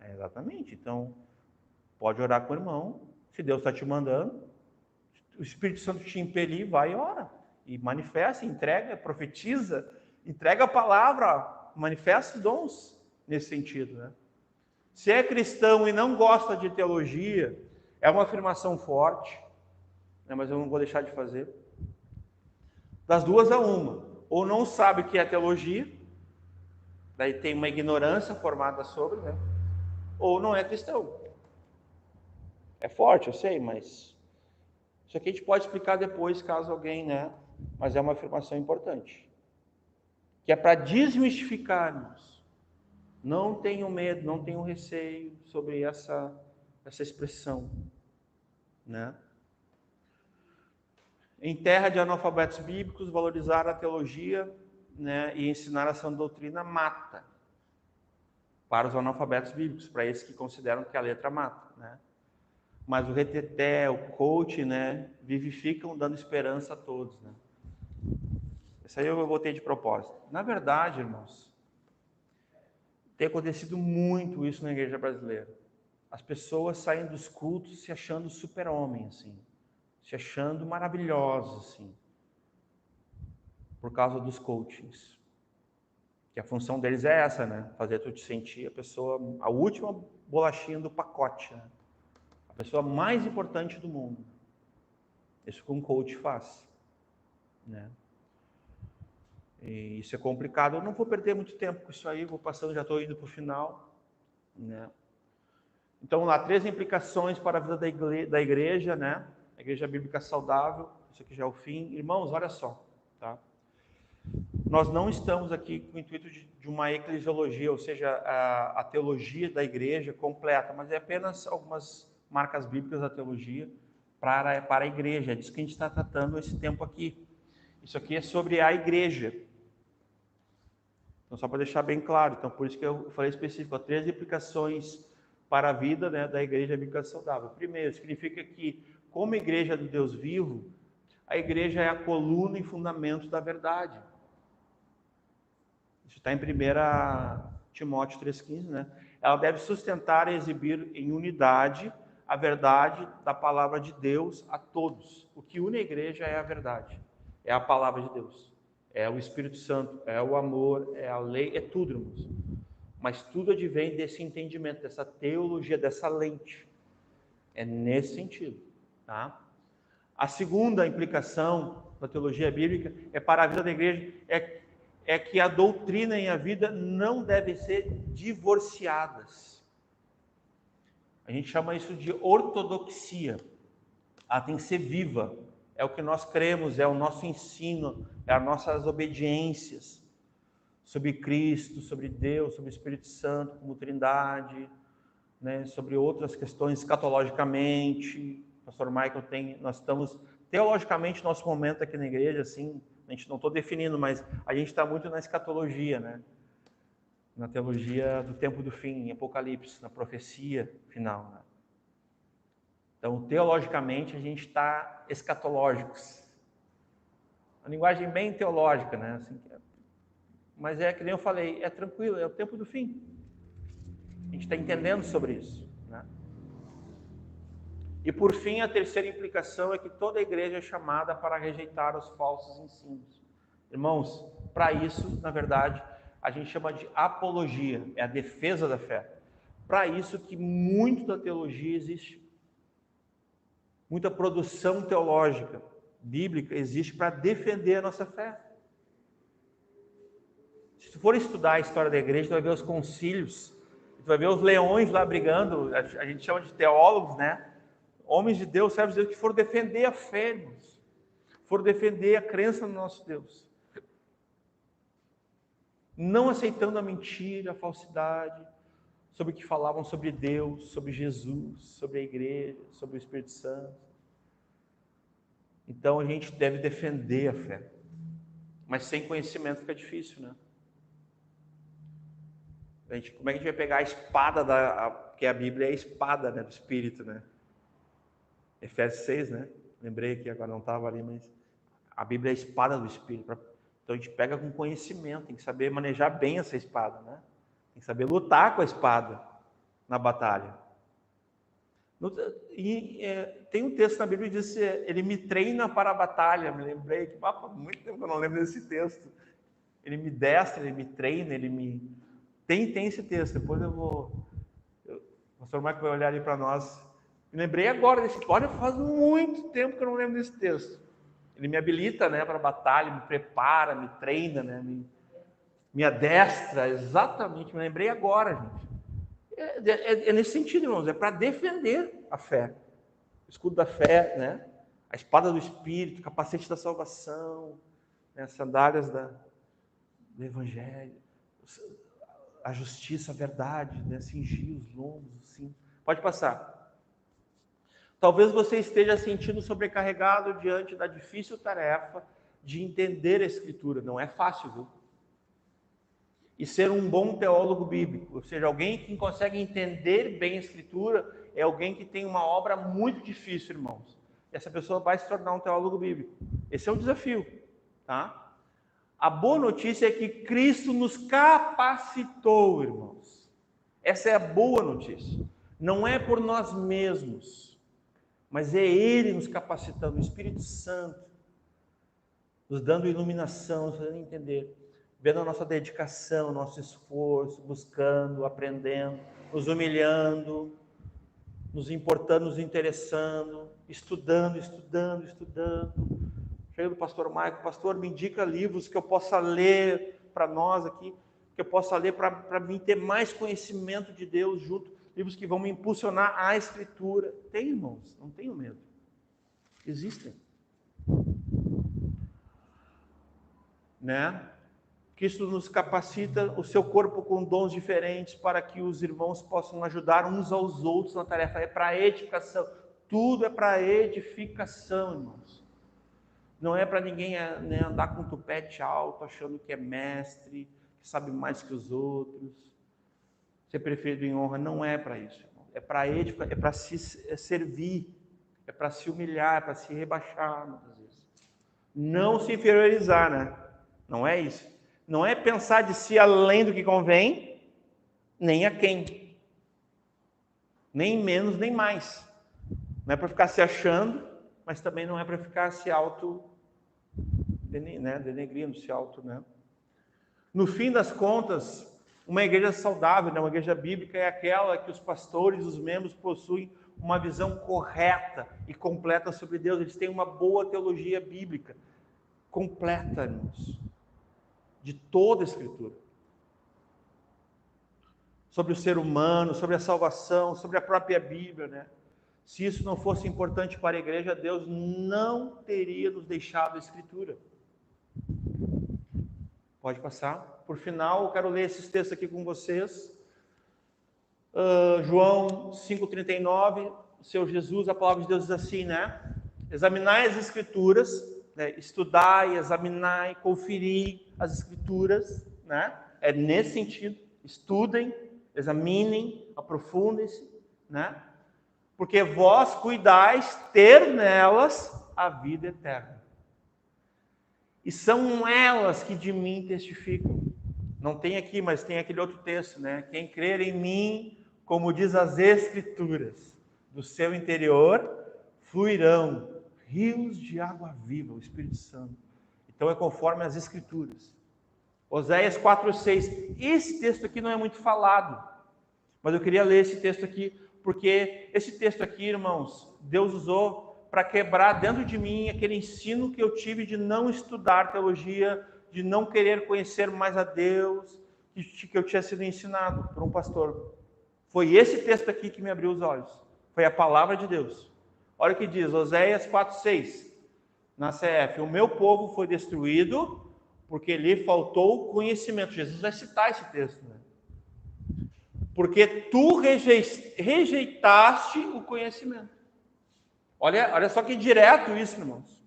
Exatamente. Então, pode orar com o irmão, se Deus está te mandando, o Espírito Santo te impelir, vai e ora. E manifesta, entrega, profetiza, entrega a palavra, manifesta os dons nesse sentido, né? Se é cristão e não gosta de teologia, é uma afirmação forte, né, mas eu não vou deixar de fazer. Das duas a uma. Ou não sabe o que é teologia, daí tem uma ignorância formada sobre, né? Ou não é cristão. É forte, eu sei, mas isso aqui a gente pode explicar depois, caso alguém, né? Mas é uma afirmação importante. Que é para desmistificarmos. Não tenham medo, não tenham receio sobre essa expressão, né? Em terra de analfabetos bíblicos, valorizar a teologia, né, e ensinar a sã doutrina mata. Para os analfabetos bíblicos, para esses que consideram que a letra mata, né? Mas o reteté, o coach, né, vivificam dando esperança a todos, né? Isso aí eu botei de propósito. Na verdade, irmãos, tem acontecido muito isso na igreja brasileira. As pessoas saem dos cultos se achando super-homem, assim, se achando maravilhosos, assim, por causa dos coachings. Que a função deles é essa, né? Fazer tu te sentir a pessoa, a última bolachinha do pacote, né? A pessoa mais importante do mundo. Isso que um coach faz, né? E isso é complicado. Eu não vou perder muito tempo com isso aí, vou passando, já estou indo para o final, né? Então, lá, 3 implicações para a vida da igreja, né? A igreja bíblica saudável, isso aqui já é o fim. Irmãos, olha só, tá? Nós não estamos aqui com o intuito de uma eclesiologia, ou seja, a teologia da igreja completa, mas é apenas algumas marcas bíblicas da teologia para a igreja. É disso que a gente está tratando esse tempo aqui. Isso aqui é sobre a igreja. Então, só para deixar bem claro, então por isso que eu falei específico, 3 implicações para a vida, né, da igreja bíblica saudável. Primeiro, significa que, como igreja do Deus vivo, a igreja é a coluna e fundamento da verdade. Isso está em 1 Timóteo 3,15, né? Ela deve sustentar e exibir em unidade a verdade da palavra de Deus a todos. O que une a igreja é a verdade, é a palavra de Deus, é o Espírito Santo, é o amor, é a lei, é tudo, irmãos. Mas tudo advém desse entendimento, dessa teologia, dessa lente. É nesse sentido, tá? A segunda implicação da teologia bíblica é para a vida da igreja, é que a doutrina e a vida não devem ser divorciadas. A gente chama isso de ortodoxia. Ela tem que ser viva. É o que nós cremos, é o nosso ensino, é as nossas obediências sobre Cristo, sobre Deus, sobre o Espírito Santo como Trindade, né? Sobre outras questões escatologicamente. Pastor Michael nós estamos teologicamente nosso momento aqui na igreja, assim, a gente não estou definindo, mas a gente está muito na escatologia, né? Na teologia do tempo do fim, em Apocalipse, na profecia final, né? Então, teologicamente, a gente está escatológicos. Uma linguagem bem teológica, né? Assim, mas é que nem eu falei, é tranquilo, é o tempo do fim. A gente está entendendo sobre isso, né? E por fim, a terceira implicação é que toda igreja é chamada para rejeitar os falsos ensinos. Irmãos, para isso, na verdade, a gente chama de apologia, é a defesa da fé. Para isso que muito da teologia existe. Muita produção teológica, bíblica, existe para defender a nossa fé. Se tu for estudar a história da igreja, tu vai ver os concílios, tu vai ver os leões lá brigando, a gente chama de teólogos, né? Homens de Deus, servos de Deus, que foram defender a fé, irmãos. Foram defender a crença no nosso Deus. Não aceitando a mentira, a falsidade, sobre o que falavam sobre Deus, sobre Jesus, sobre a igreja, sobre o Espírito Santo. Então a gente deve defender a fé. Mas sem conhecimento fica difícil, né? Como é que a gente vai pegar a espada porque a Bíblia é a espada, né, do Espírito, né? Efésios 6, né? Lembrei aqui, agora não estava ali, mas a Bíblia é a espada do Espírito. Então a gente pega com conhecimento, tem que saber manejar bem essa espada, né? Tem que saber lutar com a espada na batalha. Tem um texto na Bíblia que diz: ele me treina para a batalha. Me lembrei que há muito tempo que eu não lembro desse texto. Ele me destra, ele me treina, ele me... Tem esse texto, depois o pastor Marco vai olhar ali para nós. Me lembrei agora desse... Olha, faz muito tempo que eu não lembro desse texto. Ele me habilita, né, para a batalha, me prepara, me treina, né, me adestra, exatamente. Me lembrei agora, gente. É nesse sentido, irmãos, é para defender a fé. O escudo da fé, né? A espada do Espírito, o capacete da salvação, né? As sandálias do Evangelho, a justiça, a verdade, né? Cingir os lombos, assim. Pode passar. Talvez você esteja sentindo sobrecarregado diante da difícil tarefa de entender a Escritura. Não é fácil, viu? E ser um bom teólogo bíblico, ou seja, alguém que consegue entender bem a Escritura, é alguém que tem uma obra muito difícil, irmãos. E essa pessoa vai se tornar um teólogo bíblico. Esse é um desafio, tá? A boa notícia é que Cristo nos capacitou, irmãos. Essa é a boa notícia. Não é por nós mesmos, mas é Ele nos capacitando, o Espírito Santo, nos dando iluminação, nos fazendo entender, vendo a nossa dedicação, nosso esforço, buscando, aprendendo, nos humilhando, nos importando, nos interessando, estudando. Chega do pastor Maico: pastor, me indica livros que eu possa ler para nós aqui, que eu possa ler para mim ter mais conhecimento de Deus junto, livros que vão me impulsionar à Escritura. Tem, irmãos, não tenho medo. Existem. Né? Cristo nos capacita o seu corpo com dons diferentes para que os irmãos possam ajudar uns aos outros na tarefa. É para edificação. Tudo é para edificação, irmãos. Não é para ninguém, né, andar com o tupete alto, achando que é mestre, que sabe mais que os outros, ser preferido em honra. Não é para isso, irmão. É para edificar, é para se servir, é para se humilhar, é para se rebaixar, muitas vezes. Não se inferiorizar, né? Não é isso. Não é pensar de si além do que convém, nem a quem. Nem menos, nem mais. Não é para ficar se achando, mas também não é para ficar se denegrindo, se auto, né? No fim das contas, uma igreja saudável, né? Uma igreja bíblica é aquela que os pastores, os membros possuem uma visão correta e completa sobre Deus. Eles têm uma boa teologia bíblica, completa, irmãos, de toda a Escritura. sobre o ser humano, sobre a salvação, sobre a própria Bíblia, né? Se isso não fosse importante para a igreja, Deus não teria nos deixado a Escritura. Pode passar. Por final, eu quero ler esses textos aqui com vocês. João 5,39, o Senhor Jesus, a palavra de Deus diz assim, né? Examinai as Escrituras, né? Estudai, examinai, conferir as Escrituras, né? É nesse sentido. Estudem, examinem, aprofundem-se, né? Porque vós cuidais ter nelas a vida eterna. E são elas que de mim testificam. Não tem aqui, mas tem aquele outro texto, né? Quem crer em mim, como diz as Escrituras, do seu interior fluirão rios de água viva, o Espírito Santo. Então é conforme as Escrituras. Oséias 4:6. Esse texto aqui não é muito falado, mas eu queria ler esse texto aqui, porque esse texto aqui, irmãos, Deus usou para quebrar dentro de mim aquele ensino que eu tive de não estudar teologia, de não querer conhecer mais a Deus, que eu tinha sido ensinado por um pastor. Foi esse texto aqui que me abriu os olhos. Foi a palavra de Deus. Olha o que diz, Oséias 4:6, na CF. O meu povo foi destruído porque lhe faltou conhecimento. Jesus vai citar esse texto, né? Porque tu rejeitaste o conhecimento. Olha só que direto isso, irmãos.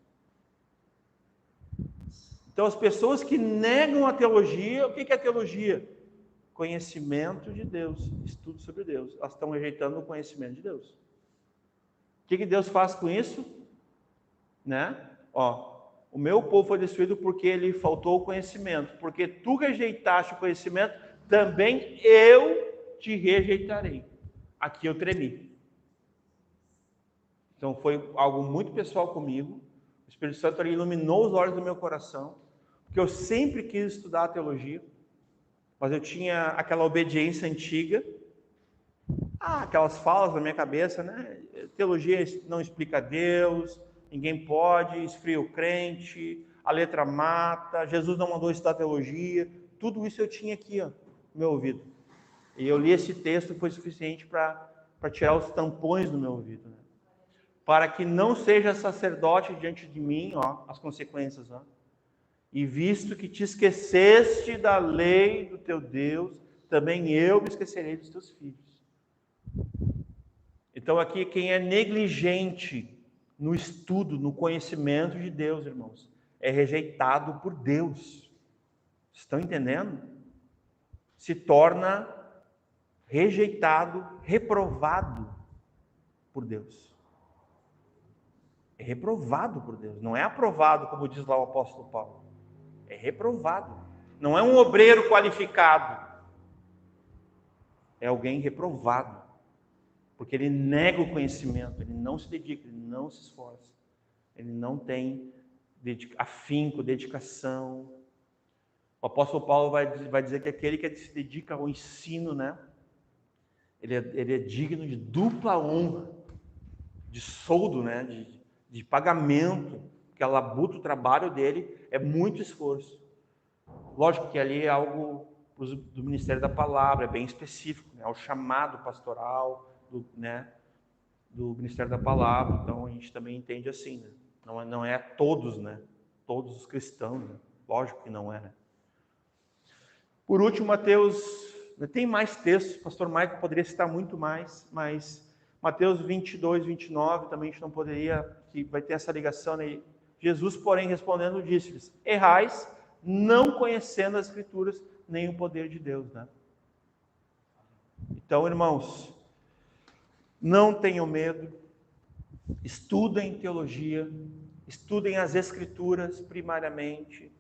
Então, as pessoas que negam a teologia, o que é teologia? Conhecimento de Deus, estudo sobre Deus. Elas estão rejeitando o conhecimento de Deus. O que Deus faz com isso? Né? O meu povo foi destruído porque lhe faltou o conhecimento. Porque tu rejeitaste o conhecimento, também eu te rejeitarei. Aqui eu tremi. Então foi algo muito pessoal comigo. O Espírito Santo ali iluminou os olhos do meu coração, porque eu sempre quis estudar a teologia, mas eu tinha aquela obediência antiga, aquelas falas na minha cabeça, né? Teologia não explica Deus, ninguém pode, esfria o crente, a letra mata, Jesus não mandou estudar teologia. Tudo isso eu tinha aqui, no meu ouvido. E eu li esse texto, foi suficiente para tirar os tampões do meu ouvido, né? Para que não seja sacerdote diante de mim, as consequências, E visto que te esqueceste da lei do teu Deus, também eu me esquecerei dos teus filhos. Então aqui quem é negligente no estudo, no conhecimento de Deus, irmãos, é rejeitado por Deus. Estão entendendo? Se torna rejeitado, reprovado por Deus. É reprovado por Deus, não é aprovado, como diz lá o apóstolo Paulo. É reprovado. Não é um obreiro qualificado. É alguém reprovado. Porque ele nega o conhecimento, ele não se dedica, ele não se esforça. Ele não tem afinco, dedicação. O apóstolo Paulo vai dizer que aquele que se dedica ao ensino, né? Ele é digno de dupla honra, de soldo, né? De pagamento, porque a labuta, o trabalho dele é muito esforço. Lógico que ali é algo do Ministério da Palavra, é bem específico, né? É o chamado pastoral do Ministério da Palavra. Então a gente também entende assim, né? Não é todos, né? Todos os cristãos, né? Lógico que não é, né? Por último, Mateus, tem mais textos, o pastor Michael poderia citar muito mais, mas Mateus 22, 29, também a gente não poderia, que vai ter essa ligação, né? Jesus, porém, respondendo, disse-lhes: errais, não conhecendo as Escrituras, nem o poder de Deus, né? Então, irmãos, não tenham medo, estudem teologia, estudem as Escrituras primariamente.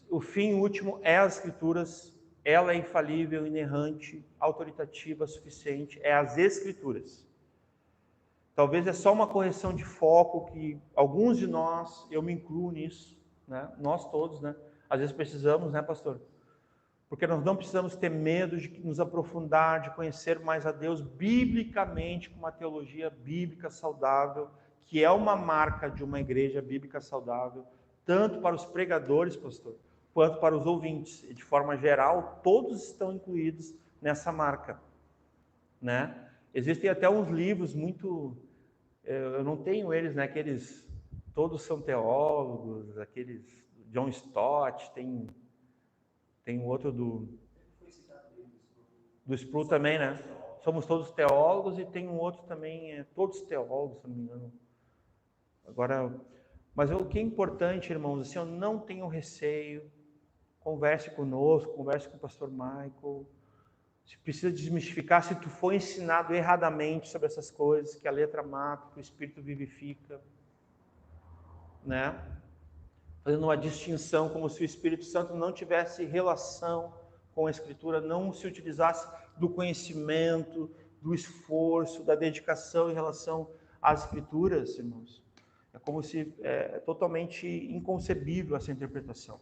O fim último é as Escrituras, ela é infalível, inerrante, autoritativa, suficiente, é as Escrituras. Talvez é só uma correção de foco que alguns de nós, eu me incluo nisso, né? Nós todos, né? Às vezes precisamos, né, pastor? Porque nós não precisamos ter medo de nos aprofundar, de conhecer mais a Deus biblicamente, com uma teologia bíblica saudável, que é uma marca de uma igreja bíblica saudável, tanto para os pregadores, pastor, quanto para os ouvintes. E de forma geral, todos estão incluídos nessa marca, né? Existem até uns livros muito, eu não tenho eles, né? Aqueles, todos são teólogos, aqueles John Stott, tem um outro do Sproul também, né? Somos todos teólogos, e tem um outro também, todos teólogos, se não me engano. Agora, mas o que é importante, irmãos, assim, eu não tenho receio, converse conosco, converse com o pastor Michael. Se precisa desmistificar, se tu foi ensinado erradamente sobre essas coisas, que a letra mata, que o Espírito vivifica, né? Fazendo uma distinção, como se o Espírito Santo não tivesse relação com a Escritura, não se utilizasse do conhecimento, do esforço, da dedicação em relação às Escrituras, irmãos. É como se é totalmente inconcebível essa interpretação.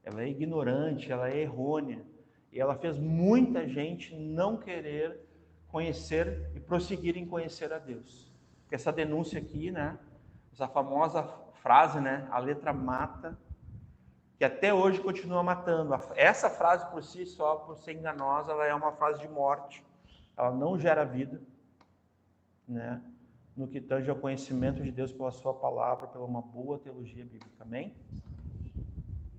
Ela é ignorante, ela é errônea, e ela fez muita gente não querer conhecer e prosseguir em conhecer a Deus. Porque essa denúncia aqui, né, essa famosa frase, né, a letra mata, que até hoje continua matando. Essa frase por si só, por ser enganosa, ela é uma frase de morte. Ela não gera vida, né, no que tange ao conhecimento de Deus pela sua palavra, pela uma boa teologia bíblica. Amém?